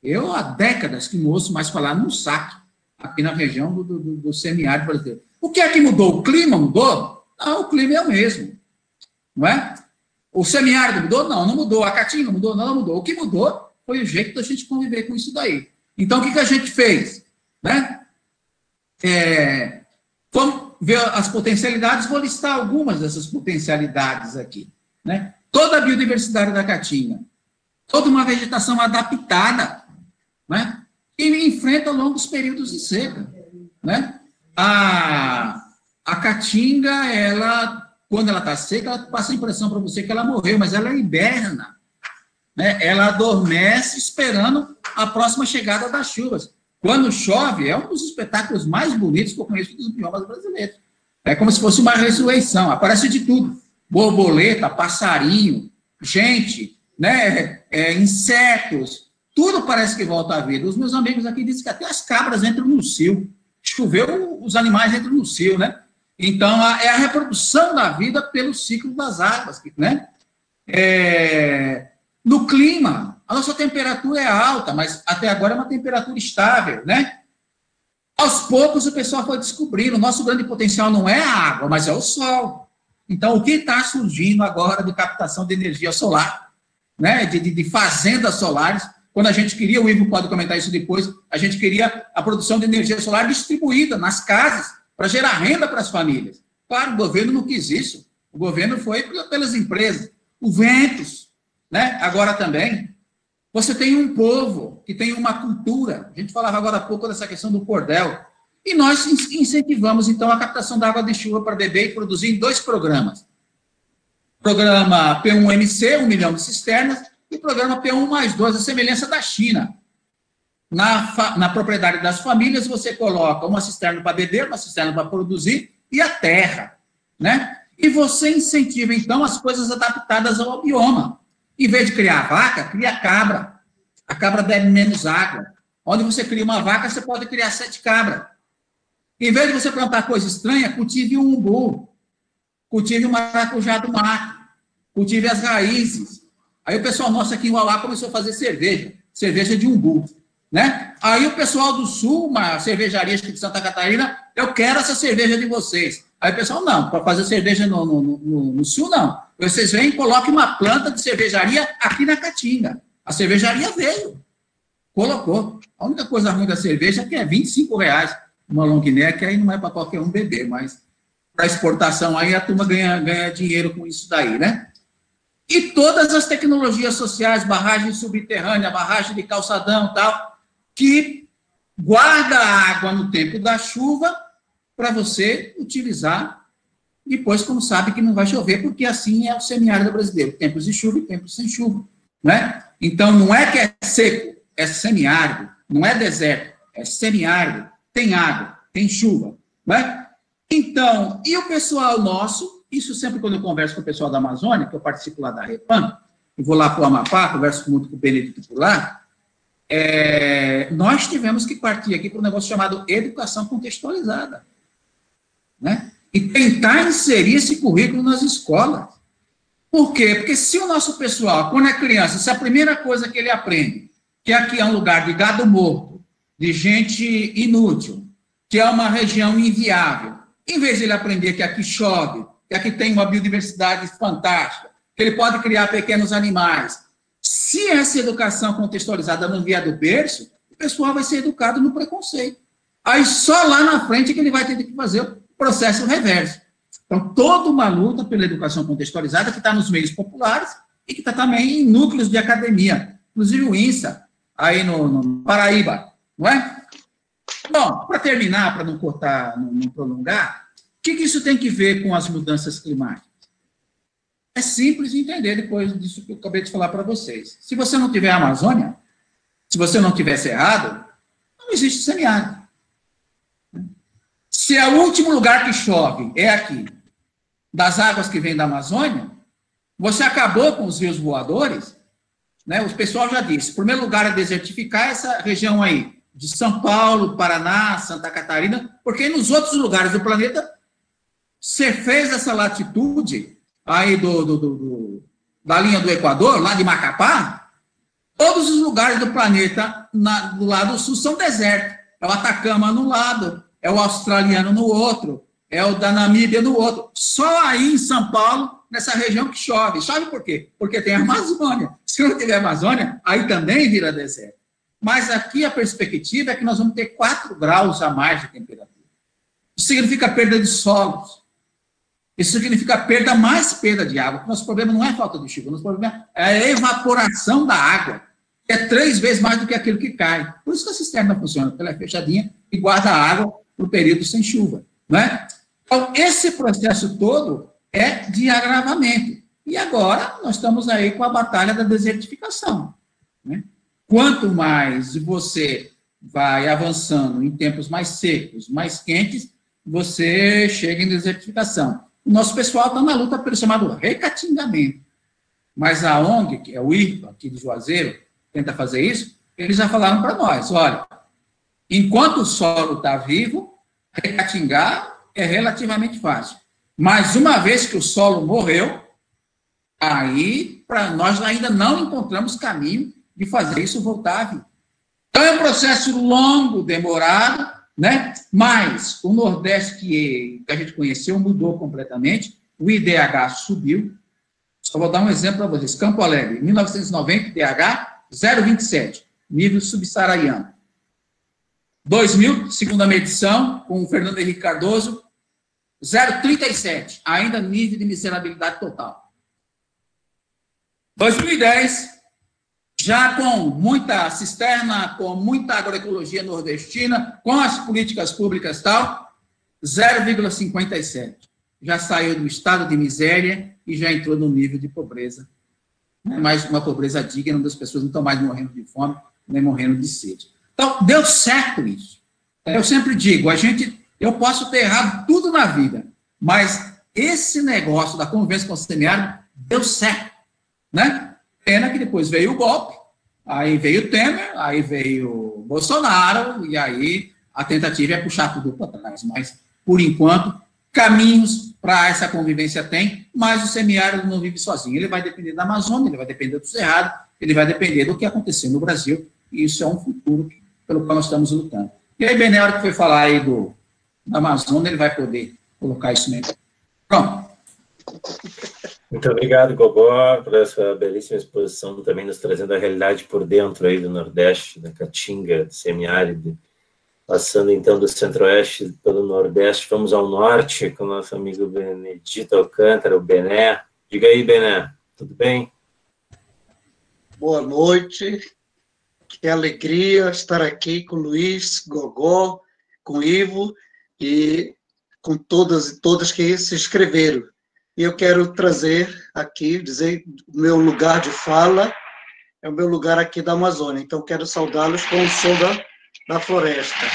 Eu, há décadas, que não ouço mais falar num saque, aqui na região do semiárido brasileiro. O que é que mudou? O clima mudou? Não, o clima é o mesmo. Não é? O semiárido mudou? Não, não mudou. A caatinga mudou? Não, não mudou. O que mudou foi o jeito da gente conviver com isso daí. Então, o que a gente fez? Né? Vamos ver as potencialidades, vou listar algumas dessas potencialidades aqui. Né? Toda a biodiversidade da caatinga, toda uma vegetação adaptada, né? Que enfrenta longos períodos de seca. Né? A caatinga, quando ela está seca, ela passa a impressão para você que ela morreu, mas ela hiberna. Né? Ela adormece esperando a próxima chegada das chuvas. Quando chove, é um dos espetáculos mais bonitos que eu conheço dos biomas brasileiros. É como se fosse uma ressurreição, aparece de tudo. Borboleta, passarinho, gente, né? Insetos, tudo parece que volta à vida. Os meus amigos aqui dizem que até as cabras entram no cio. Choveu, os animais entram no cio, né? Então, é a reprodução da vida pelo ciclo das águas, né? No clima, a nossa temperatura é alta, mas até agora é uma temperatura estável, né? Aos poucos o pessoal foi descobrindo, o nosso grande potencial não é a água, mas é o sol. Então, o que está surgindo agora de captação de energia solar, né? De fazendas solares, quando a gente queria, o Ivo pode comentar isso depois, a gente queria a produção de energia solar distribuída nas casas, para gerar renda para as famílias. Claro, o governo não quis isso, o governo foi pelas empresas. O ventos, né? Agora também, você tem um povo que tem uma cultura. A gente falava agora há pouco dessa questão do cordel. E nós incentivamos, então, a captação da água de chuva para beber e produzir em 2 programas. Programa P1MC, 1 milhão de cisternas, e programa P1+2, a semelhança da China. Na propriedade das famílias, você coloca uma cisterna para beber, uma cisterna para produzir, e a terra. Né? E você incentiva, então, as coisas adaptadas ao bioma. Em vez de criar vaca, cria cabra. A cabra bebe menos água. Onde você cria uma vaca, você pode criar 7 cabras. Em vez de você plantar coisa estranha, cultive um umbu. Cultive o maracujá do mato. Cultive as raízes. Aí o pessoal nosso aqui em Uauá começou a fazer cerveja. Cerveja de umbu. Né? Aí o pessoal do Sul, uma cervejaria aqui de Santa Catarina, eu quero essa cerveja de vocês. Aí o pessoal, não, para fazer cerveja no Sul, não. Vocês vêm e coloquem uma planta de cervejaria aqui na Caatinga. A cervejaria veio, colocou. A única coisa ruim da cerveja é que é R$25 uma long neck, aí não é para qualquer um beber, mas para exportação aí a turma ganha dinheiro com isso daí, né? E todas as tecnologias sociais, barragem subterrânea, barragem de calçadão e tal, que guarda a água no tempo da chuva para você utilizar depois, como sabe que não vai chover, porque assim é o semiárido brasileiro, tempos de chuva e tempos sem chuva, né? Então, não é que é seco, é semiárido, não é deserto, é semiárido, tem água, tem chuva, né? Então, e o pessoal nosso, isso sempre quando eu converso com o pessoal da Amazônia, que eu participo lá da Repan, eu vou lá para o Amapá, converso muito com o Benedito por lá, nós tivemos que partir aqui para um negócio chamado educação contextualizada, né? E tentar inserir esse currículo nas escolas. Por quê? Porque se o nosso pessoal, quando é criança, se a primeira coisa que ele aprende, que aqui é um lugar de gado morto, de gente inútil, que é uma região inviável, em vez de ele aprender que aqui chove, que aqui tem uma biodiversidade fantástica, que ele pode criar pequenos animais, se essa educação contextualizada não vier do berço, o pessoal vai ser educado no preconceito. Aí só lá na frente que ele vai ter que fazer o processo reverso. Então, toda uma luta pela educação contextualizada que está nos meios populares e que está também em núcleos de academia, inclusive o INSA, aí no Paraíba, não é? Bom, para terminar, para não cortar, não prolongar, o que isso tem que ver com as mudanças climáticas? É simples de entender depois disso que eu acabei de falar para vocês. Se você não tiver Amazônia, se você não tiver Cerrado, não existe semiárido. Se é o último lugar que chove é aqui, das águas que vêm da Amazônia, você acabou com os rios voadores, né? O pessoal já disse, em primeiro lugar é desertificar essa região aí, de São Paulo, Paraná, Santa Catarina, porque nos outros lugares do planeta, você fez essa latitude aí da linha do Equador, lá de Macapá, todos os lugares do planeta do lado sul são desertos. É o Atacama num lado, é o australiano no outro, é o da Namíbia no outro. Só aí em São Paulo, nessa região que chove. Chove por quê? Porque tem a Amazônia. Se não tiver Amazônia, aí também vira deserto. Mas aqui a perspectiva é que nós vamos ter 4 graus a mais de temperatura. Isso significa perda de solos. Isso significa mais perda de água. Nosso problema não é falta de chuva, nosso problema é a evaporação da água, que é 3 vezes mais do que aquilo que cai. Por isso que a cisterna funciona, porque ela é fechadinha e guarda a água para o período sem chuva, né? Então, esse processo todo é de agravamento. E agora nós estamos aí com a batalha da desertificação, né? Quanto mais você vai avançando em tempos mais secos, mais quentes, você chega em desertificação. O nosso pessoal está na luta pelo chamado recatingamento. Mas a ONG, que é o IRPA, aqui de Juazeiro, tenta fazer isso, eles já falaram para nós, olha, enquanto o solo está vivo, recatingar é relativamente fácil. Mas uma vez que o solo morreu, aí nós ainda não encontramos caminho de fazer isso voltar à vida. Então é um processo longo, demorado, né? Mas o Nordeste que a gente conheceu mudou completamente, o IDH subiu. Só vou dar um exemplo para vocês. Campo Alegre, 1990, IDH 0,27, nível subsaariano. 2000, segunda medição, com o Fernando Henrique Cardoso, 0,37, ainda nível de miserabilidade total. 2010, já com muita cisterna, com muita agroecologia nordestina, com as políticas públicas e tal, 0,57. Já saiu do estado de miséria e já entrou no nível de pobreza. Não é mais uma pobreza digna, onde as pessoas não estão mais morrendo de fome, nem morrendo de sede. Então, deu certo isso. Eu sempre digo, eu posso ter errado tudo na vida, mas esse negócio da convivência com o semiárido deu certo, né? Pena que depois veio o golpe, aí veio o Temer, aí veio o Bolsonaro, e aí a tentativa é puxar tudo para trás. Mas, por enquanto, caminhos para essa convivência tem, mas o semiárido não vive sozinho. Ele vai depender da Amazônia, ele vai depender do Cerrado, ele vai depender do que acontecer no Brasil, e isso é um futuro pelo qual nós estamos lutando. E aí, bem, na hora que foi falar aí da Amazônia, ele vai poder colocar isso mesmo. Pronto. Muito obrigado, Gogó, por essa belíssima exposição, também nos trazendo a realidade por dentro aí do Nordeste, da Caatinga, do semiárido, passando então do Centro-Oeste pelo Nordeste, vamos ao Norte com o nosso amigo Benedito Alcântara, o Bené. Diga aí, Bené, tudo bem? Boa noite, que alegria estar aqui com o Luiz, Gogó, com o Ivo e com todas e todas que se inscreveram. E eu quero trazer aqui, dizer, o meu lugar de fala é o meu lugar aqui da Amazônia. Então, quero saudá-los com o som da floresta.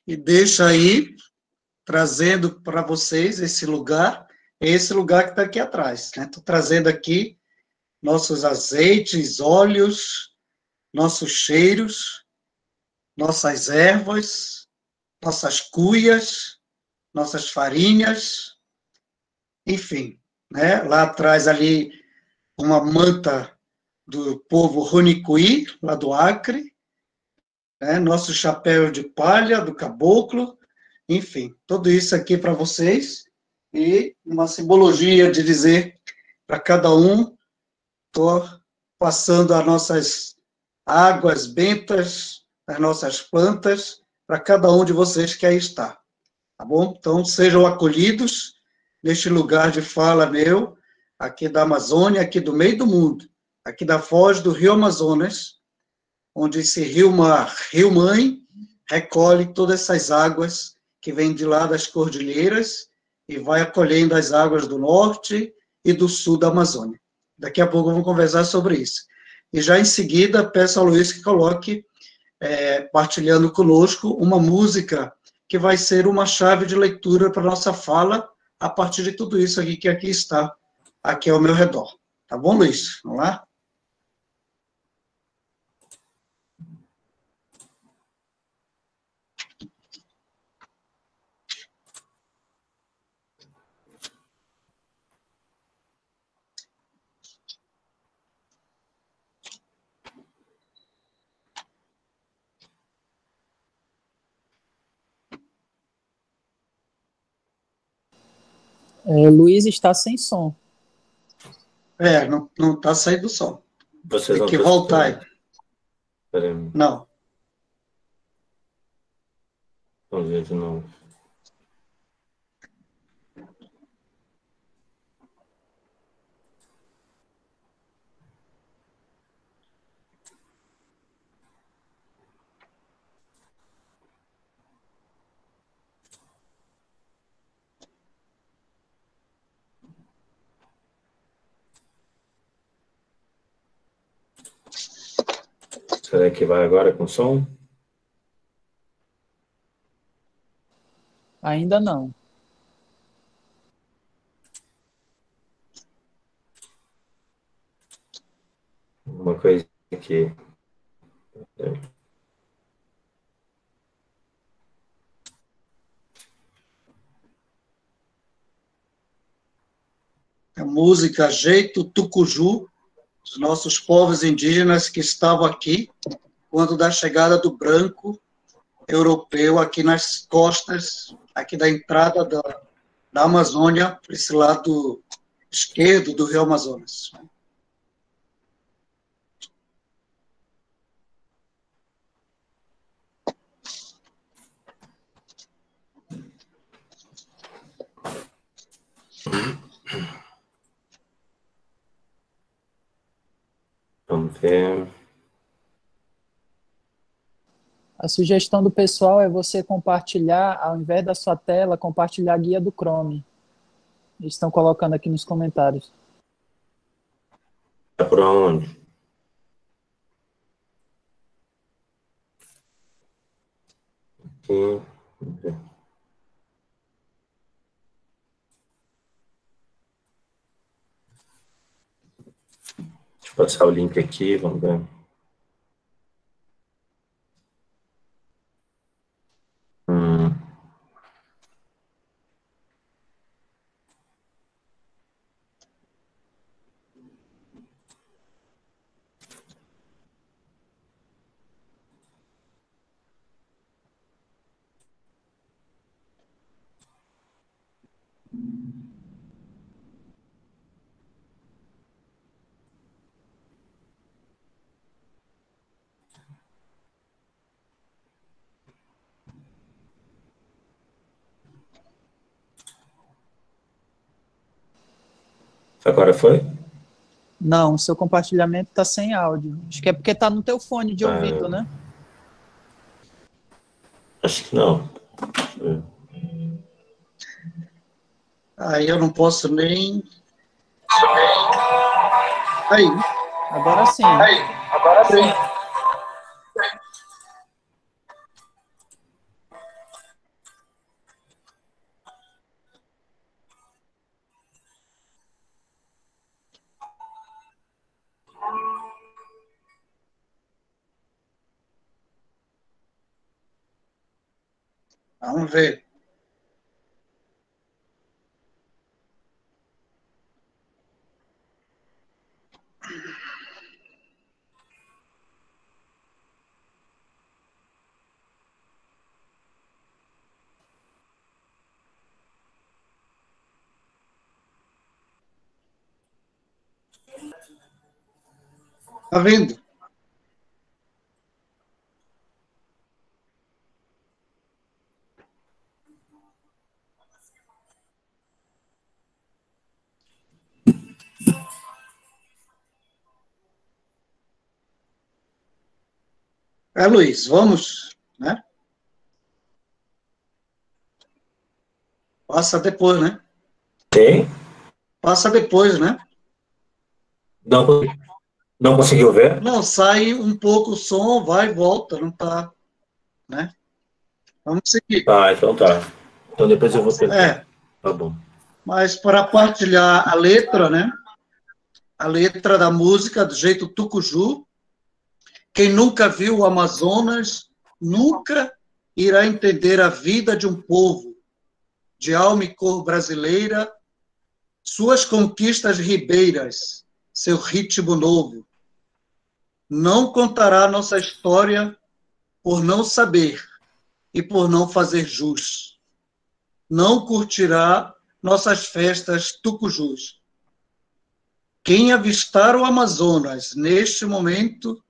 E deixa aí, trazendo para vocês esse lugar que está aqui atrás. Estou trazendo aqui nossos azeites, óleos, nossos cheiros, nossas ervas, nossas cuias, nossas farinhas, enfim. Né? Lá atrás, ali, uma manta do povo Runicuí, lá do Acre, né? Nosso chapéu de palha do caboclo, enfim, tudo isso aqui para vocês, e uma simbologia de dizer para cada um, estou passando as nossas águas bentas, as nossas plantas, para cada um de vocês que aí está, tá bom? Então, sejam acolhidos neste lugar de fala meu, aqui da Amazônia, aqui do meio do mundo, aqui da foz do Rio Amazonas, onde esse rio mãe, recolhe todas essas águas que vêm de lá das cordilheiras e vai acolhendo as águas do norte e do sul da Amazônia. Daqui a pouco vamos conversar sobre isso. E já em seguida, peço ao Luiz que coloque, partilhando conosco, uma música que vai ser uma chave de leitura para a nossa fala, a partir de tudo isso aqui que aqui está, aqui ao meu redor. Tá bom, Luiz? Vamos lá? Luiz está sem som. Não está saindo o som. Vocês Tem que voltar aí. Não. Vamos ver de novo. Será que vai agora com som? Ainda não. Uma coisa aqui. A música Jeito Tucuju, os nossos povos indígenas que estavam aqui quando da chegada do branco europeu aqui nas costas, aqui da entrada da Amazônia, por esse lado esquerdo do Rio Amazonas. Vamos ver. A sugestão do pessoal é você compartilhar, ao invés da sua tela, compartilhar a guia do Chrome. Eles estão colocando aqui nos comentários. Tá por onde? Aqui. Vamos ver. Deixa eu passar o link aqui, vamos ver. Agora foi? Não, o seu compartilhamento está sem áudio. Acho que é porque está no teu fone de ouvido, né? Acho que não. Aí eu não posso nem... Aí. Agora sim. Agora sim. Vamos ver. Tá vendo? Luiz, vamos, né? Passa depois, né? Tem? Passa depois, né? Não conseguiu ver? Não, sai um pouco o som, vai e volta, não tá, né? Vamos seguir. Ah, então tá. Então depois eu vou tentar. Tá bom. Mas para partilhar a letra, né? A letra da música do jeito tucuju. Quem nunca viu o Amazonas nunca irá entender a vida de um povo de alma e cor brasileira, suas conquistas ribeiras, seu ritmo novo. Não contará nossa história por não saber e por não fazer jus. Não curtirá nossas festas tucujus. Quem avistar o Amazonas neste momento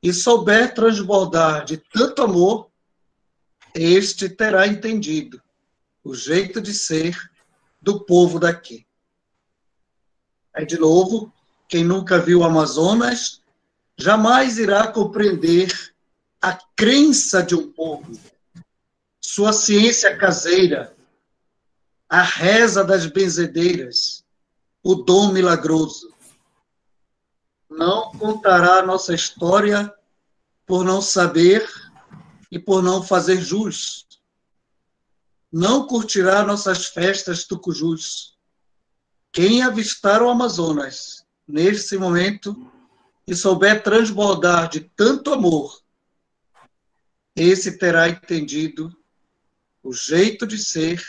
e souber transbordar de tanto amor, este terá entendido o jeito de ser do povo daqui. Aí, de novo, quem nunca viu o Amazonas jamais irá compreender a crença de um povo, sua ciência caseira, a reza das benzedeiras, o dom milagroso. Não contará nossa história por não saber e por não fazer jus. Não curtirá nossas festas tucujus. Quem avistar o Amazonas nesse momento e souber transbordar de tanto amor, esse terá entendido o jeito de ser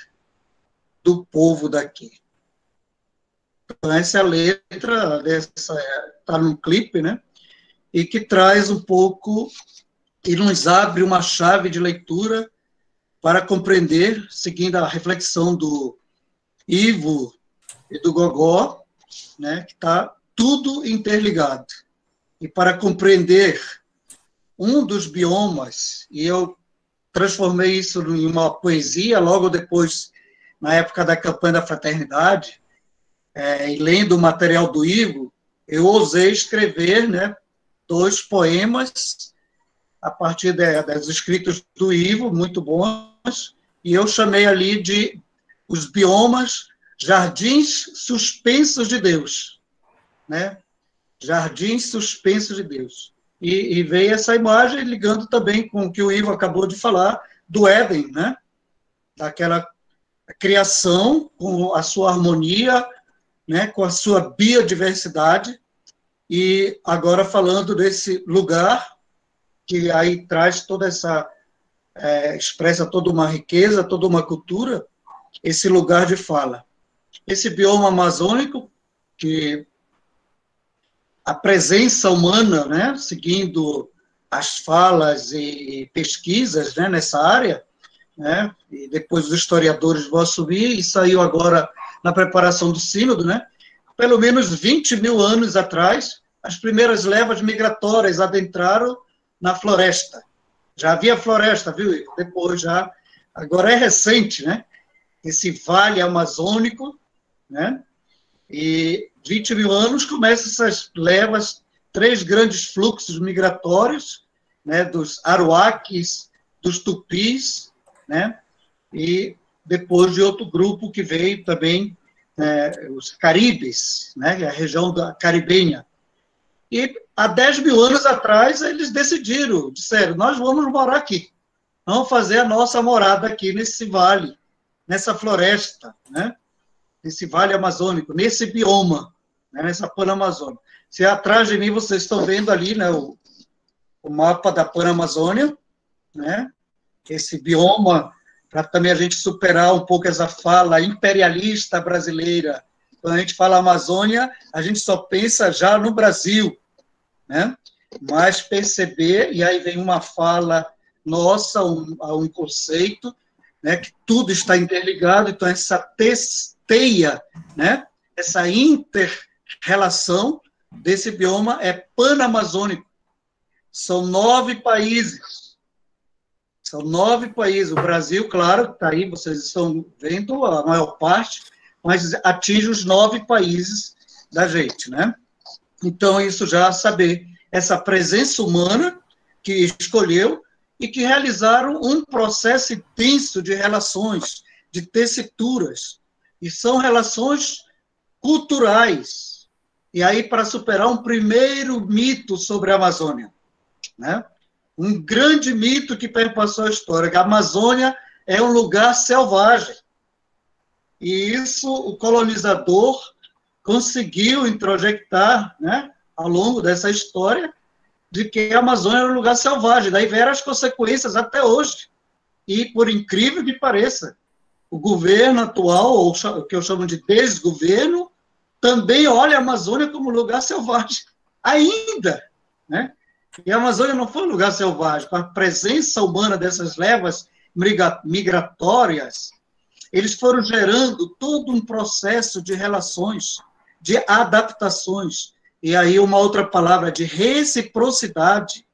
do povo daqui. Então, essa é a letra, está num clipe, né? E que traz um pouco, e nos abre uma chave de leitura para compreender, seguindo a reflexão do Ivo e do Gogó, né? Que está tudo interligado. E para compreender um dos biomas, e eu transformei isso em uma poesia logo depois, na época da campanha da fraternidade, e lendo o material do Ivo, eu ousei escrever, né, 2 poemas a partir dos escritos do Ivo, muito bons, e eu chamei ali de os biomas Jardins Suspensos de Deus, né? Jardins Suspensos de Deus. E veio essa imagem ligando também com o que o Ivo acabou de falar, do Éden, né? Daquela criação com a sua harmonia, né? Com a sua biodiversidade, e agora falando desse lugar que aí traz toda essa, expressa toda uma riqueza, toda uma cultura, esse lugar de fala. Esse bioma amazônico, que a presença humana, né, seguindo as falas e pesquisas, né, nessa área, né, e depois os historiadores vão assumir, e saiu agora na preparação do sínodo, né, pelo menos 20 mil anos atrás, as primeiras levas migratórias adentraram na floresta. Já havia floresta, viu? Depois já, agora é recente, né, esse vale amazônico, né, e 20 mil anos começam essas levas, 3 grandes fluxos migratórios, né, dos aruaques, dos tupis, né, e depois de outro grupo que veio também, os caribes, né, a região da caribenha. E há 10 mil anos atrás eles disseram, nós vamos morar aqui, vamos fazer a nossa morada aqui nesse vale, nessa floresta, né, nesse vale amazônico, nesse bioma, né, nessa Panamazônia. Se atrás de mim vocês estão vendo ali, né, o mapa da Panamazônia, né, esse bioma, para também a gente superar um pouco essa fala imperialista brasileira. Quando a gente fala Amazônia, a gente só pensa já no Brasil, né, mas perceber, e aí vem uma fala nossa, um conceito, né, que tudo está interligado, então essa teia, né, essa inter-relação desse bioma é panamazônico. São 9 países. São 9 países. O Brasil, claro, está aí, vocês estão vendo a maior parte, mas atinge os 9 países da gente, né? Então, isso já saber essa presença humana que escolheu e que realizaram um processo intenso de relações, de tessituras, e são relações culturais. E aí, para superar um primeiro mito sobre a Amazônia, né? Um grande mito que perpassou a história, que a Amazônia é um lugar selvagem. E isso o colonizador conseguiu introjectar, né, ao longo dessa história, de que a Amazônia era um lugar selvagem. Daí vieram as consequências até hoje. E, por incrível que pareça, o governo atual, ou o que eu chamo de desgoverno, também olha a Amazônia como lugar selvagem. Ainda, né? E a Amazônia não foi um lugar selvagem. Com a presença humana dessas levas migratórias, eles foram gerando todo um processo de relações, de adaptações. E aí uma outra palavra de reciprocidade.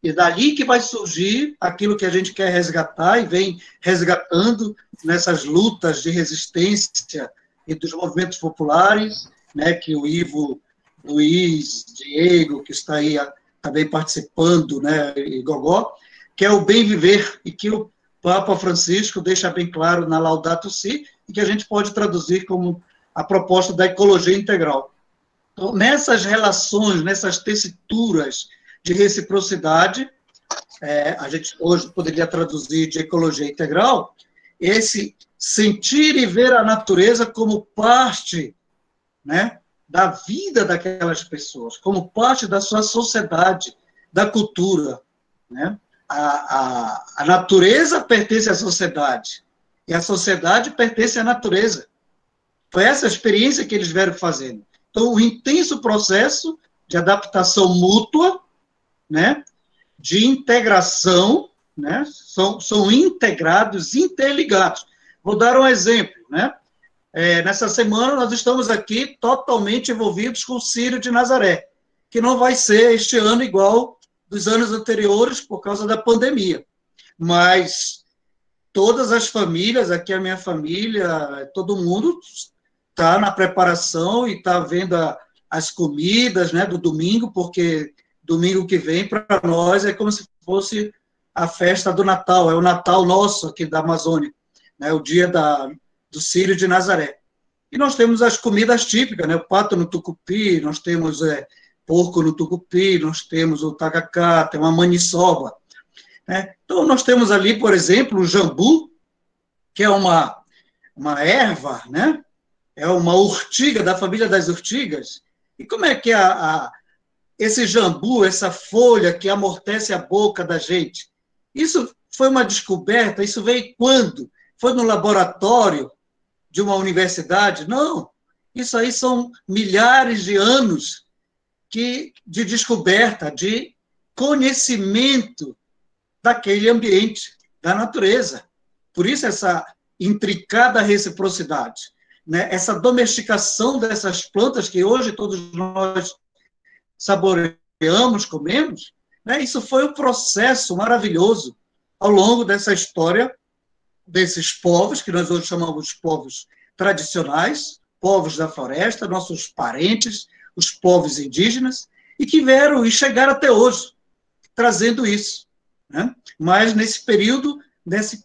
E dali que vai surgir aquilo que a gente quer resgatar e vem resgatando nessas lutas de resistência e dos movimentos populares, né, que o Ivo, Luiz, Diego, que está aí também participando, né, e Gogó, que é o bem viver, e que o Papa Francisco deixa bem claro na Laudato Si, e que a gente pode traduzir como a proposta da ecologia integral. Então, nessas relações, nessas tessituras de reciprocidade, a gente hoje poderia traduzir de ecologia integral, esse sentir e ver a natureza como parte, né, da vida daquelas pessoas, como parte da sua sociedade, da cultura, né? A natureza pertence à sociedade, e a sociedade pertence à natureza. Foi essa a experiência que eles vieram fazendo. Então, um intenso processo de adaptação mútua, né, de integração, né, são integrados, interligados. Vou dar um exemplo, né? Nessa semana, nós estamos aqui totalmente envolvidos com o Círio de Nazaré, que não vai ser este ano igual dos anos anteriores por causa da pandemia. Mas todas as famílias, aqui a minha família, todo mundo está na preparação e está vendo as comidas, né, do domingo, porque domingo que vem, para nós, é como se fosse a festa do Natal, é o Natal nosso aqui da Amazônia, né, o dia do Círio de Nazaré. E nós temos as comidas típicas, né, o pato no tucupi, nós temos porco no tucupi, nós temos o tacacá, tem uma maniçoba, né? Então, nós temos ali, por exemplo, o jambu, que é uma erva, né? É uma urtiga, da família das urtigas. E como é que esse jambu, essa folha que amortece a boca da gente, isso foi uma descoberta, isso veio quando? Foi no laboratório de uma universidade? Não. Isso aí são milhares de anos de descoberta, de conhecimento daquele ambiente, da natureza. Por isso essa intricada reciprocidade, né? Essa domesticação dessas plantas que hoje todos nós saboreamos, comemos, né? Isso foi um processo maravilhoso ao longo dessa história desses povos, que nós hoje chamamos de povos tradicionais, povos da floresta, nossos parentes, os povos indígenas, e que vieram e chegaram até hoje, trazendo isso, né? Mas nesse período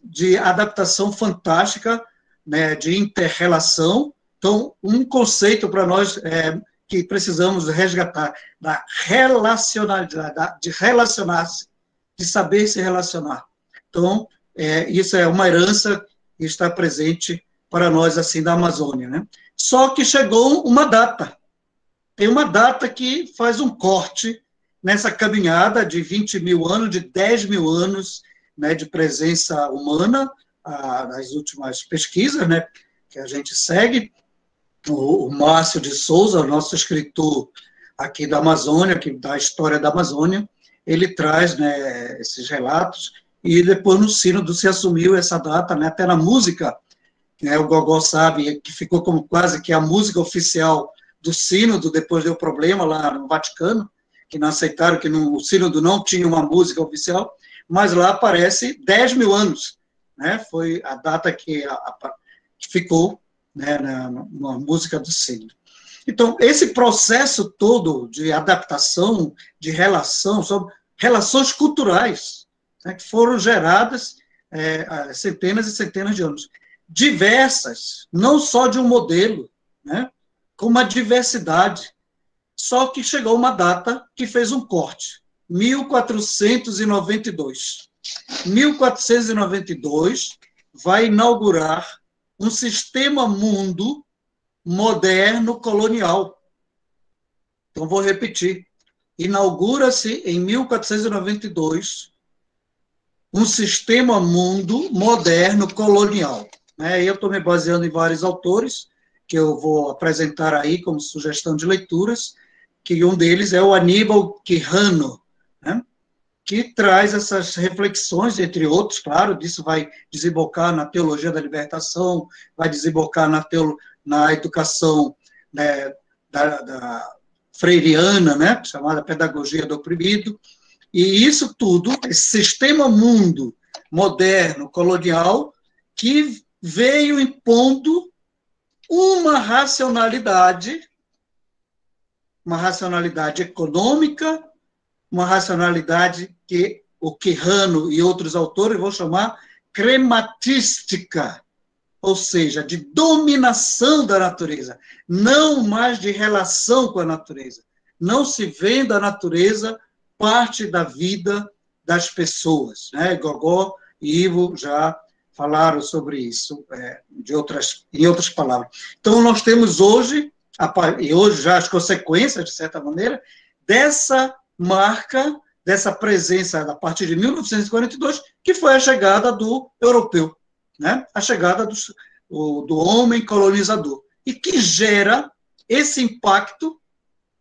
de adaptação fantástica, né, de inter-relação. Então, um conceito para nós que precisamos resgatar, da relacionalidade, de relacionar-se, de saber se relacionar. Então, isso é uma herança que está presente para nós, assim, da Amazônia, né? Só que chegou uma data. Tem uma data que faz um corte nessa caminhada de 20 mil anos, de 10 mil anos, né, de presença humana, nas últimas pesquisas, né, que a gente segue. O Márcio de Souza, o nosso escritor aqui da Amazônia, da história da Amazônia, ele traz, né, esses relatos, e depois no Sínodo se assumiu essa data, né, até na música, né, o Gogó sabe que ficou como quase que a música oficial do Sínodo, depois deu problema lá no Vaticano, que não aceitaram, que o Sínodo não tinha uma música oficial, mas lá aparece 10 mil anos, né? Foi a data que ficou, né, na música do Sínodo. Então, esse processo todo de adaptação, de relação, são relações culturais, né, que foram geradas há centenas e centenas de anos. Diversas, não só de um modelo, né, com uma diversidade. Só que chegou uma data que fez um corte, 1492. 1492 vai inaugurar um sistema mundo moderno colonial. Então, vou repetir. Inaugura-se em 1492 um sistema mundo moderno colonial. Eu estou me baseando em vários autores, que eu vou apresentar aí como sugestão de leituras, que um deles é o Aníbal Quijano, né, que traz essas reflexões, entre outros, claro, disso vai desembocar na teologia da libertação, vai desembocar na educação, né, da freiriana, né, chamada pedagogia do oprimido, e isso tudo, esse sistema mundo moderno, colonial, que veio impondo uma racionalidade econômica, uma racionalidade que o Quijano e outros autores vão chamar crematística, ou seja, de dominação da natureza, não mais de relação com a natureza. Não se vê da natureza parte da vida das pessoas, né? Gogó e Ivo já falaram sobre isso, em outras palavras. Então, nós temos hoje, e hoje já as consequências, de certa maneira, dessa marca, dessa presença a partir de 1942, que foi a chegada do europeu, né? A chegada do homem colonizador, e que gera esse impacto,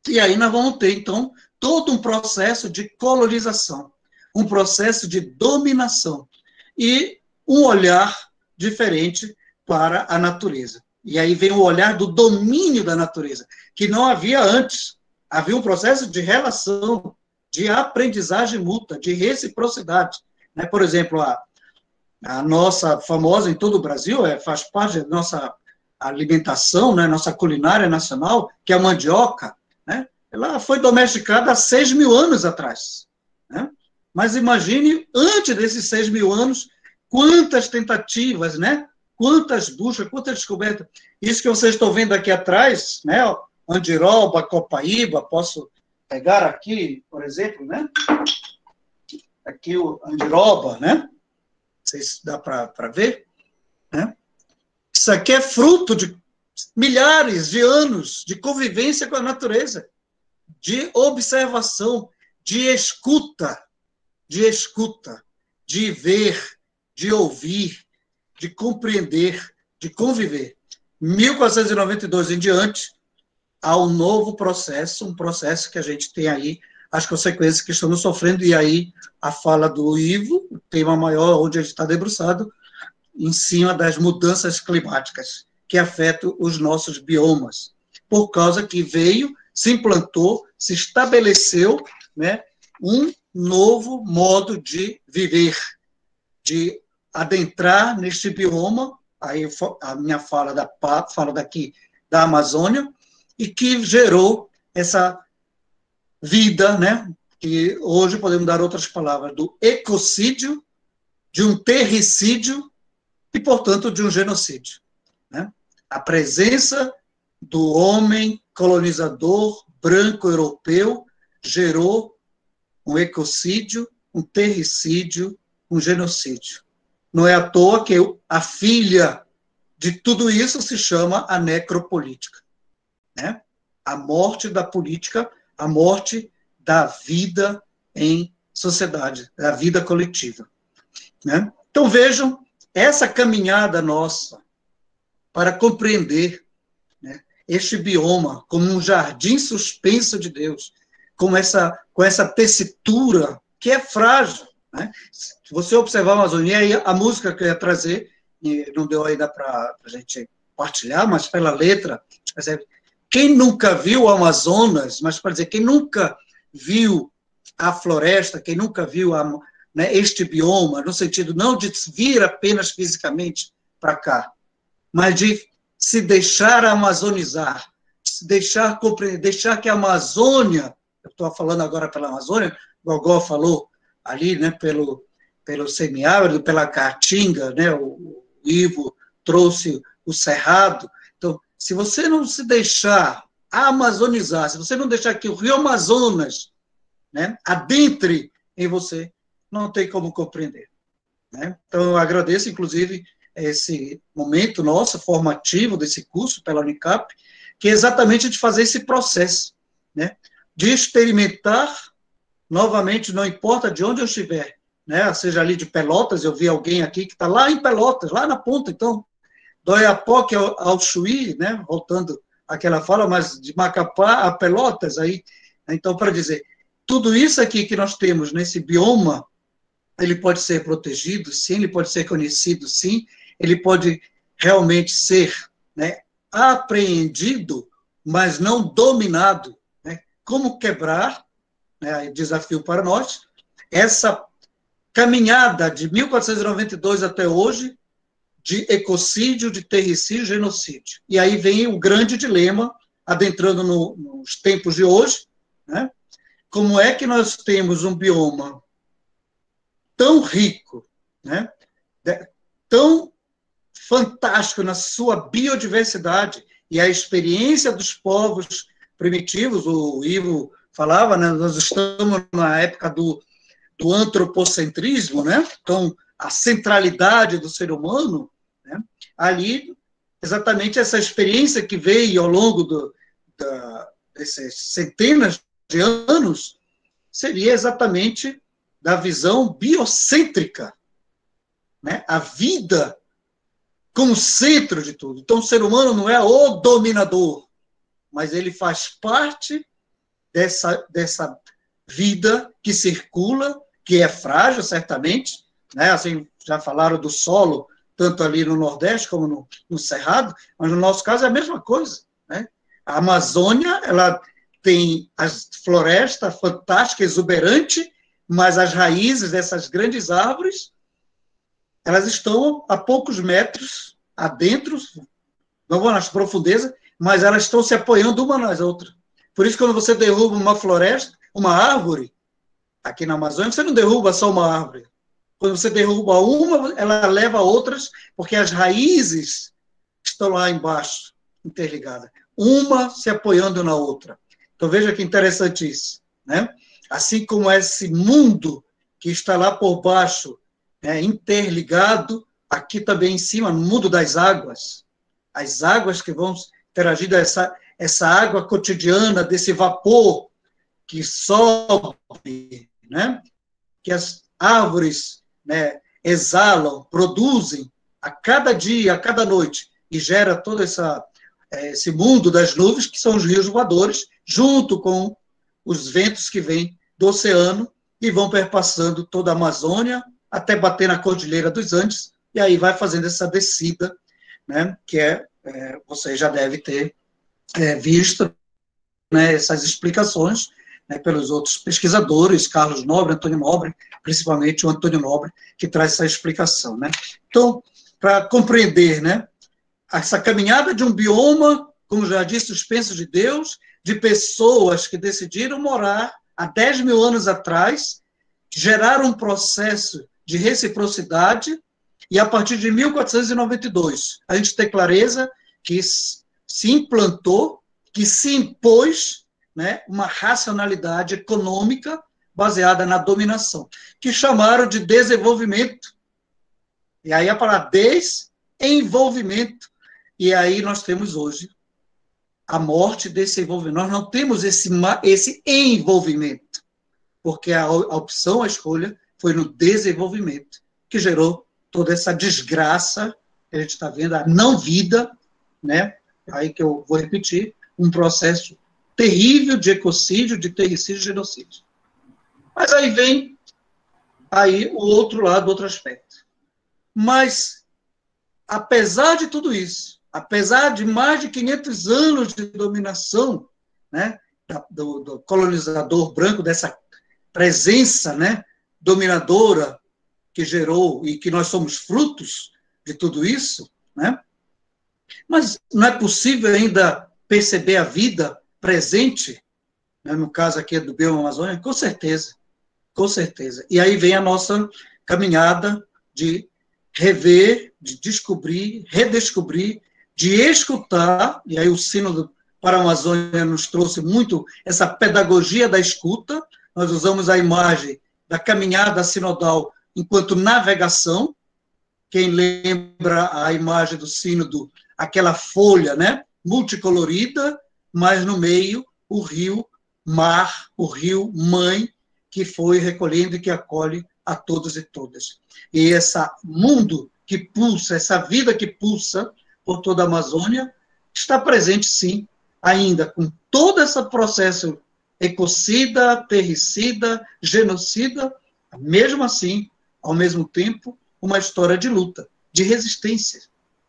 e aí nós vamos ter, então, todo um processo de colonização, um processo de dominação, e um olhar diferente para a natureza. E aí vem o olhar do domínio da natureza, que não havia antes. Havia um processo de relação, de aprendizagem mútua, de reciprocidade. Né? Por exemplo, a nossa famosa em todo o Brasil, faz parte da nossa alimentação, né? Nossa culinária nacional, que é a mandioca. né? Ela foi domesticada há 6.000 anos atrás, né? Mas imagine, antes desses 6.000 anos, quantas tentativas, né? Quantas buscas, quantas descobertas. Isso que vocês estão vendo aqui atrás, né? Andiroba, Copaíba, posso pegar aqui, por exemplo, né? Aqui o Andiroba, né? Não sei se dá para ver, né? Isso aqui é fruto de milhares de anos de convivência com a natureza, de observação, de escuta, de ver, de ouvir, de compreender, de conviver. 1492 em diante, há um novo processo, um processo que a gente tem aí, as consequências que estamos sofrendo, e aí a fala do Ivo, o tema maior, onde a gente está debruçado, em cima das mudanças climáticas, que afetam os nossos biomas, por causa que veio, se implantou, se estabeleceu, né, um novo modo de viver, de adentrar neste bioma, aí a minha fala daqui da Amazônia, e que gerou essa vida, né, que hoje podemos dar outras palavras, do ecocídio, de um terricídio e, portanto, de um genocídio, né? A presença do homem colonizador branco europeu gerou um ecocídio, um terricídio, um genocídio. Não é à toa que a filha de tudo isso se chama a necropolítica, né? A morte da política, a morte da vida em sociedade, da vida coletiva, né? Então, vejam, essa caminhada nossa para compreender, né, este bioma como um jardim suspenso de Deus, com essa tessitura que é frágil, né? Se você observar a Amazônia, aí a música que eu ia trazer, e não deu ainda para a gente partilhar, mas pela letra, quem nunca viu o Amazonas, mas para dizer, quem nunca viu a floresta, quem nunca viu né, este bioma, no sentido não de vir apenas fisicamente para cá, mas de se deixar amazonizar, se deixar compreender, deixar que a Amazônia, eu estou falando agora pela Amazônia, o Gogó falou ali, né, pelo semiárido, pela Caatinga, né, o Ivo trouxe o Cerrado. Então, se você não se deixar amazonizar, se você não deixar que o Rio Amazonas, né, adentre em você, não tem como compreender, né? Então, eu agradeço, inclusive, esse momento nosso, formativo desse curso pela Unicap, que é exatamente de fazer esse processo, né, de experimentar novamente, não importa de onde eu estiver, né, seja ali de Pelotas, eu vi alguém aqui que está lá em Pelotas, lá na ponta, então, do Oiapoque ao Chuí, né, voltando àquela fala, mas de Macapá a Pelotas, aí, então, para dizer, tudo isso aqui que nós temos nesse bioma, ele pode ser protegido, sim, ele pode ser conhecido, sim, ele pode realmente ser, né, apreendido, mas não dominado, né? Como quebrar, né, desafio para nós, essa caminhada de 1492 até hoje, de ecocídio, de terricídio, genocídio. E aí vem o grande dilema, adentrando nos tempos de hoje, né? Como é que nós temos um bioma tão rico, né, tão fantástico na sua biodiversidade, e a experiência dos povos primitivos, o Ivo falava, né, nós estamos na época do antropocentrismo, né, então, a centralidade do ser humano, né, ali, exatamente essa experiência que veio ao longo dessas centenas de anos, seria exatamente da visão biocêntrica, né? A vida como centro de tudo. Então, o ser humano não é o dominador, mas ele faz parte dessa vida que circula, que é frágil, certamente, né? Assim, já falaram do solo, tanto ali no Nordeste como no Cerrado, mas no nosso caso é a mesma coisa, né? A Amazônia, ela tem as florestas fantásticas, exuberantes, mas as raízes dessas grandes árvores, elas estão a poucos metros adentro, não vão nas profundezas, mas elas estão se apoiando uma nas outras. Por isso, quando você derruba uma floresta, uma árvore, aqui na Amazônia, você não derruba só uma árvore. Quando você derruba uma, ela leva outras, porque as raízes estão lá embaixo, interligadas. Uma se apoiando na outra. Então, veja que interessante isso, né? Assim como esse mundo que está lá por baixo, interligado, aqui também em cima, no mundo das águas, as águas que vão interagir, essa água cotidiana, desse vapor que sobe, né? Que as árvores, né, exalam, produzem a cada dia, a cada noite, e gera todo esse mundo das nuvens, que são os rios voadores, junto com os ventos que vêm do oceano e vão perpassando toda a Amazônia até bater na Cordilheira dos Andes, e aí vai fazendo essa descida, né, que você já deve ter visto, né, essas explicações, né, pelos outros pesquisadores, Carlos Nobre, Antônio Nobre, principalmente o Antônio Nobre, que traz essa explicação, né? Então, para compreender, né, essa caminhada de um bioma, como já disse, os pensos de Deus, de pessoas que decidiram morar há 10 mil anos atrás, geraram um processo de reciprocidade, e a partir de 1492, a gente tem clareza que se implantou, que se impôs, né, uma racionalidade econômica baseada na dominação, que chamaram de desenvolvimento. E aí a palavra desenvolvimento. E aí nós temos hoje a morte desse envolvimento. Nós não temos esse envolvimento, porque a opção, a escolha, foi no desenvolvimento, que gerou toda essa desgraça que a gente está vendo, a não-vida, né? Aí que eu vou repetir, um processo terrível de ecocídio, de terricídio e genocídio. Mas aí vem o outro lado, outro aspecto. Mas, apesar de tudo isso, apesar de mais de 500 anos de dominação, né, do colonizador branco, dessa presença, né, dominadora que gerou e que nós somos frutos de tudo isso, né, mas não é possível ainda perceber a vida presente, né, no caso aqui do bioma Amazônia? Com certeza, com certeza. E aí vem a nossa caminhada de rever, de descobrir, redescobrir, de escutar, e aí o Sínodo para a Amazônia nos trouxe muito essa pedagogia da escuta. Nós usamos a imagem da caminhada sinodal enquanto navegação. Quem lembra a imagem do Sínodo, aquela folha, né, multicolorida, mas no meio o rio mar, o rio mãe, que foi recolhendo e que acolhe a todos e todas. E esse mundo que pulsa, essa vida que pulsa por toda a Amazônia, está presente, sim, ainda com todo esse processo ecocida, terricida, genocida, mesmo assim, ao mesmo tempo, uma história de luta, de resistência,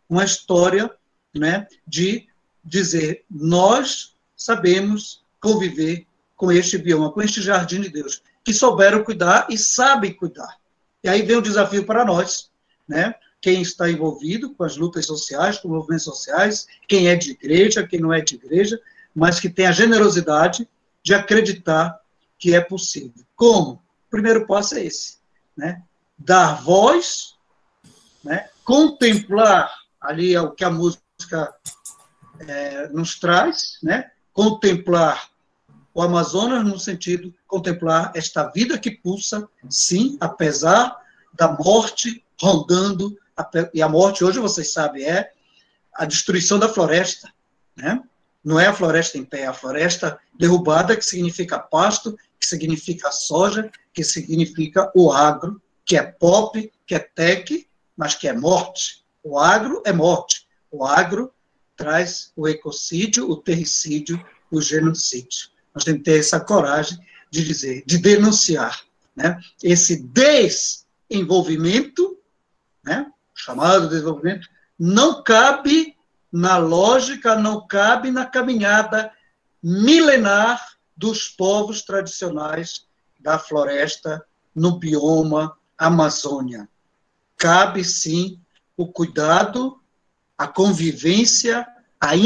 uma história, né, de dizer, nós sabemos conviver com este bioma, com este jardim de Deus, que souberam cuidar e sabem cuidar. E aí vem o desafio para nós, né? Quem está envolvido com as lutas sociais, com movimentos sociais, quem é de igreja, quem não é de igreja, mas que tem a generosidade de acreditar que é possível. Como? O primeiro passo é esse, né? Dar voz, né? Contemplar, ali é o que a música nos traz, né? Contemplar o Amazonas no sentido de contemplar esta vida que pulsa, sim, apesar da morte rondando, e a morte hoje, vocês sabem, é a destruição da floresta, né? Não é a floresta em pé, é a floresta derrubada, que significa pasto, que significa soja, que significa o agro, que é pop, que é tech, mas que é morte. O agro é morte. O agro traz o ecocídio, o terricídio, o genocídio. Nós temos que ter essa coragem de dizer, de denunciar, né? Esse desenvolvimento, né, chamado desenvolvimento, não cabe na lógica, não cabe na caminhada milenar dos povos tradicionais da floresta no bioma Amazônia. Cabe, sim, o cuidado, a convivência, a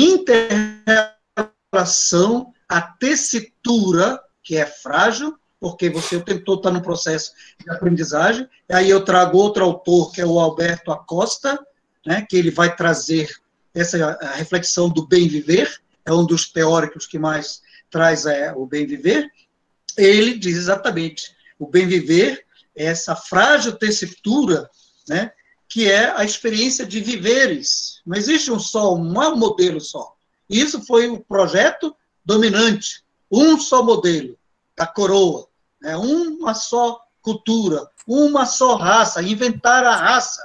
interação, a tessitura, que é frágil, porque você o tempo todo está no processo de aprendizagem. E aí eu trago outro autor, que é o Alberto Acosta, né, que ele vai trazer a reflexão do bem viver, é um dos teóricos que mais traz o bem viver. Ele diz exatamente, o bem viver é essa frágil tessitura, né, que é a experiência de viveres. Não existe um modelo só. Isso foi o projeto dominante, um só modelo da coroa, né, uma só cultura, uma só raça, inventar a raça,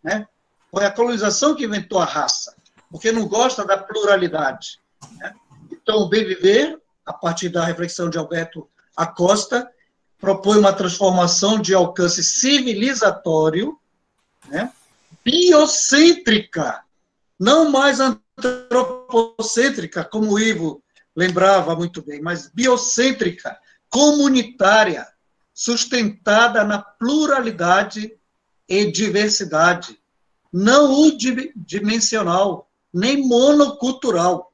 né? Foi a colonização que inventou a raça, porque não gosta da pluralidade, né? Então, o bem viver, a partir da reflexão de Alberto Acosta, propõe uma transformação de alcance civilizatório, né, biocêntrica, não mais antropocêntrica, como o Ivo lembrava muito bem, mas biocêntrica, comunitária, sustentada na pluralidade e diversidade, não unidimensional, nem monocultural.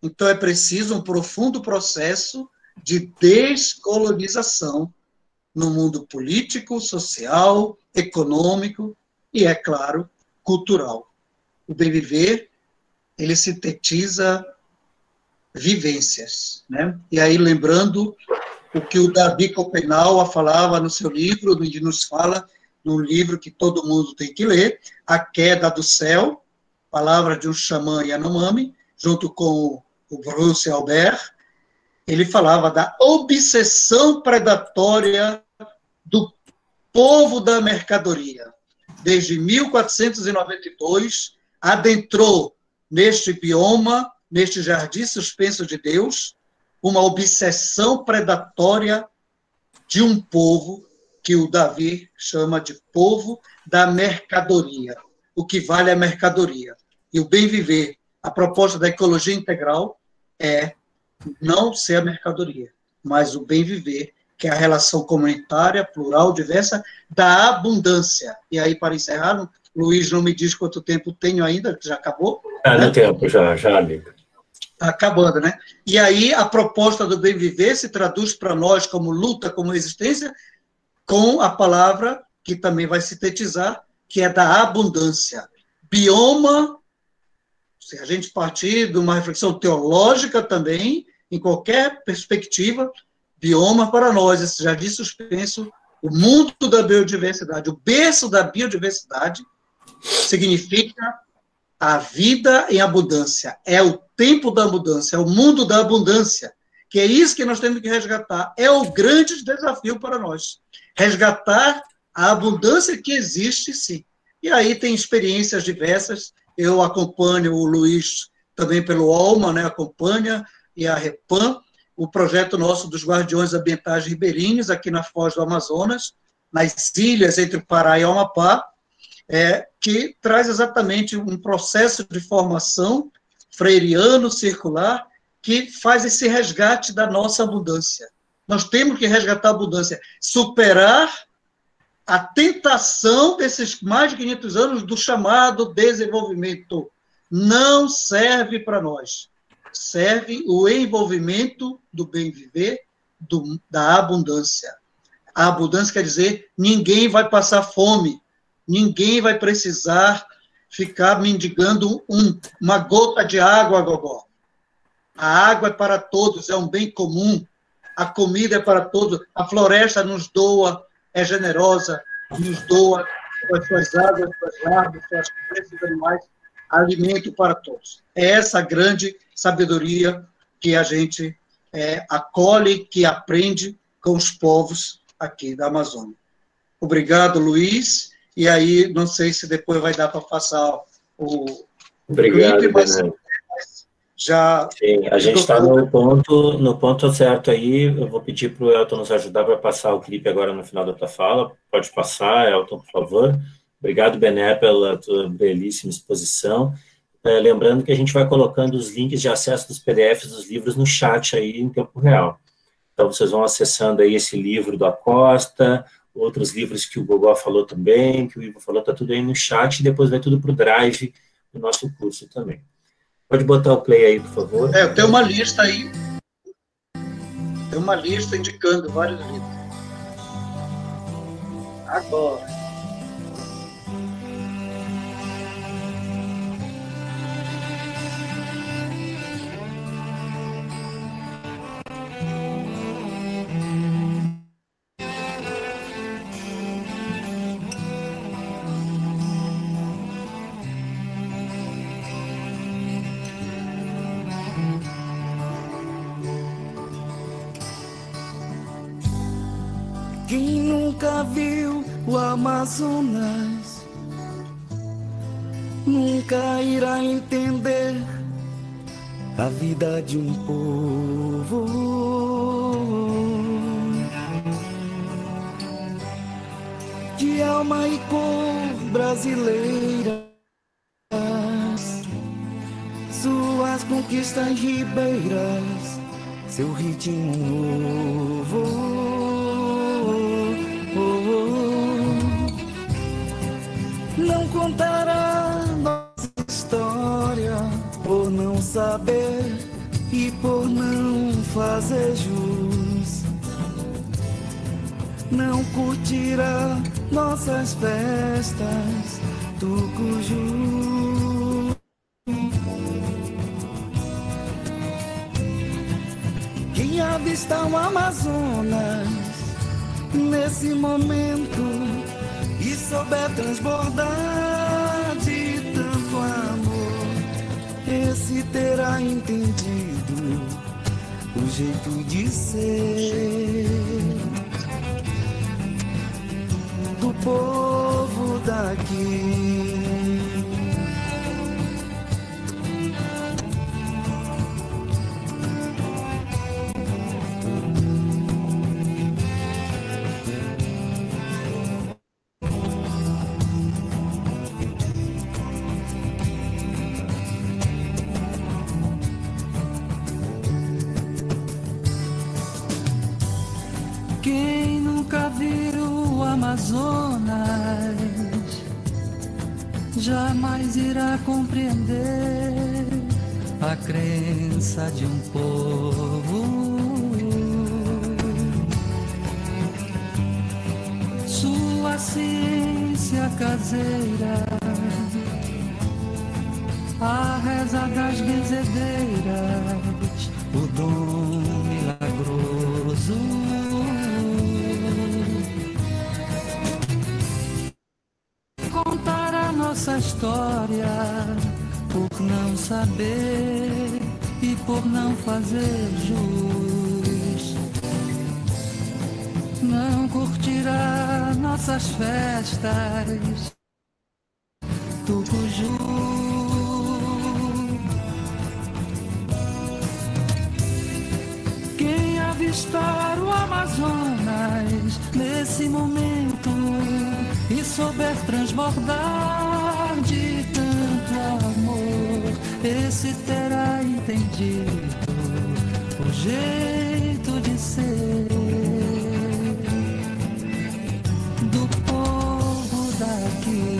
Então, é preciso um profundo processo de descolonização no mundo político, social, econômico e, é claro, cultural. O bem viver, ele sintetiza vivências, né? E aí, lembrando o que o Davi Copenau falava no seu livro, onde nos fala, num livro que todo mundo tem que ler, A Queda do Céu, palavra de um xamã Yanomami, junto com o Bruce Albert. Ele falava da obsessão predatória do povo da mercadoria. Desde 1492, adentrou neste bioma, neste jardim suspenso de Deus, uma obsessão predatória de um povo que o Davi chama de povo da mercadoria. O que vale é a mercadoria. E o bem viver, a proposta da ecologia integral é não ser a mercadoria, mas o bem viver, que é a relação comunitária, plural, diversa, da abundância. E aí, para encerrar, Luiz não me diz quanto tempo tenho ainda, que já acabou. Né? No tempo, já, amigo. Está acabando, né? E aí, a proposta do bem viver se traduz para nós como luta, como existência, com a palavra que também vai sintetizar, que é da abundância. Bioma, se a gente partir de uma reflexão teológica também, em qualquer perspectiva, bioma para nós, esse jardim suspenso, o mundo da biodiversidade, o berço da biodiversidade, significa a vida em abundância, é o tempo da abundância, é o mundo da abundância, que é isso que nós temos que resgatar, é o grande desafio para nós, resgatar a abundância que existe, sim. E aí tem experiências diversas, eu acompanho o Luiz também pelo Alma, né, acompanha, e a Repam, o projeto nosso dos Guardiões Ambientais Ribeirinhos, aqui na Foz do Amazonas, nas ilhas entre o Pará e o Amapá, que traz exatamente um processo de formação freiriano, circular, que faz esse resgate da nossa abundância. Nós temos que resgatar a abundância, superar a tentação desses mais de 500 anos do chamado desenvolvimento. Não serve para nós. Serve o envolvimento do bem viver, da abundância. A abundância quer dizer, ninguém vai passar fome, ninguém vai precisar ficar mendigando uma gota de água, gogó. A água é para todos, é um bem comum. A comida é para todos. A floresta nos doa, é generosa, nos doa as suas águas, suas árvores, suas plantas, seus animais, alimento para todos. É essa grande sabedoria que a gente acolhe, que aprende com os povos aqui da Amazônia. Obrigado, Luiz. E aí, não sei se depois vai dar para passar o Obrigado, clipe, mas já... Sim, a gente está no ponto certo aí. Eu vou pedir para o Elton nos ajudar para passar o clipe agora no final da tua fala. Pode passar, Elton, por favor. Obrigado, Bené, pela tua belíssima exposição. Lembrando que a gente vai colocando os links de acesso dos PDFs dos livros no chat aí em tempo real. Então, vocês vão acessando aí esse livro do Acosta, outros livros que o Gogó falou também, que o Ivo falou, está tudo aí no chat, e depois vai tudo para o Drive do nosso curso também. Pode botar o play aí, por favor. Eu tenho uma lista aí Tem uma lista indicando vários livros. Agora. Quem nunca viu o Amazonas nunca irá entender a vida de um povo. De alma e cor brasileiras, suas conquistas ribeiras, seu ritmo novo. Não contará nossa história por não saber e por não fazer jus. Não curtirá nossas festas do Cuju. Quem avista o Amazonas nesse momento e souber transbordar de tanto amor, esse terá entendido o jeito de ser do povo daqui. Quem nunca viu o Amazonas jamais irá compreender a crença de um povo. Sua ciência caseira, a reza das benzedeiras, o dom milagroso. Contar a nossa história por não saber e por não fazer jus. Não curtirá nossas festas do Cuju. Quem avistar o Amazonas nesse momento e souber transbordar de tanto amor, esse terá entendido o jeito de ser do povo daqui.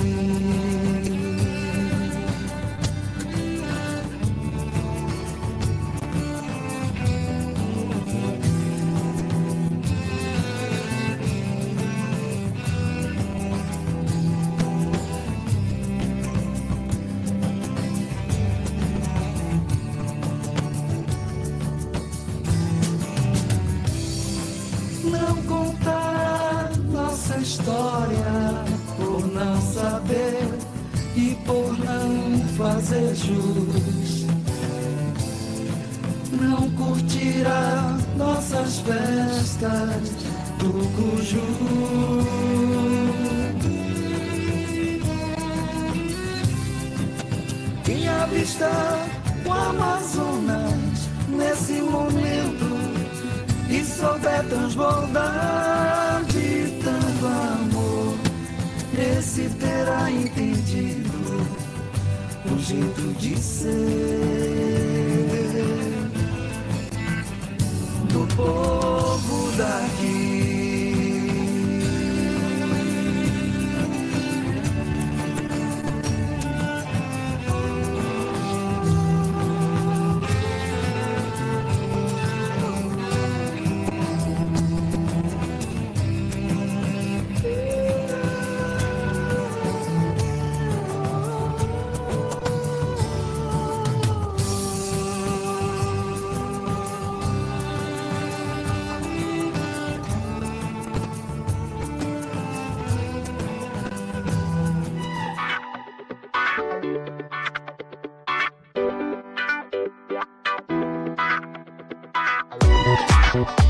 Não contar nossa história por não saber e por não fazer jus. Não curtirá nossas festas do Cuju. Quem avistar o Amazonas nesse momento e souber transbordar de tanto amor, esse terá entendido o jeito de ser do povo daqui. Thank you.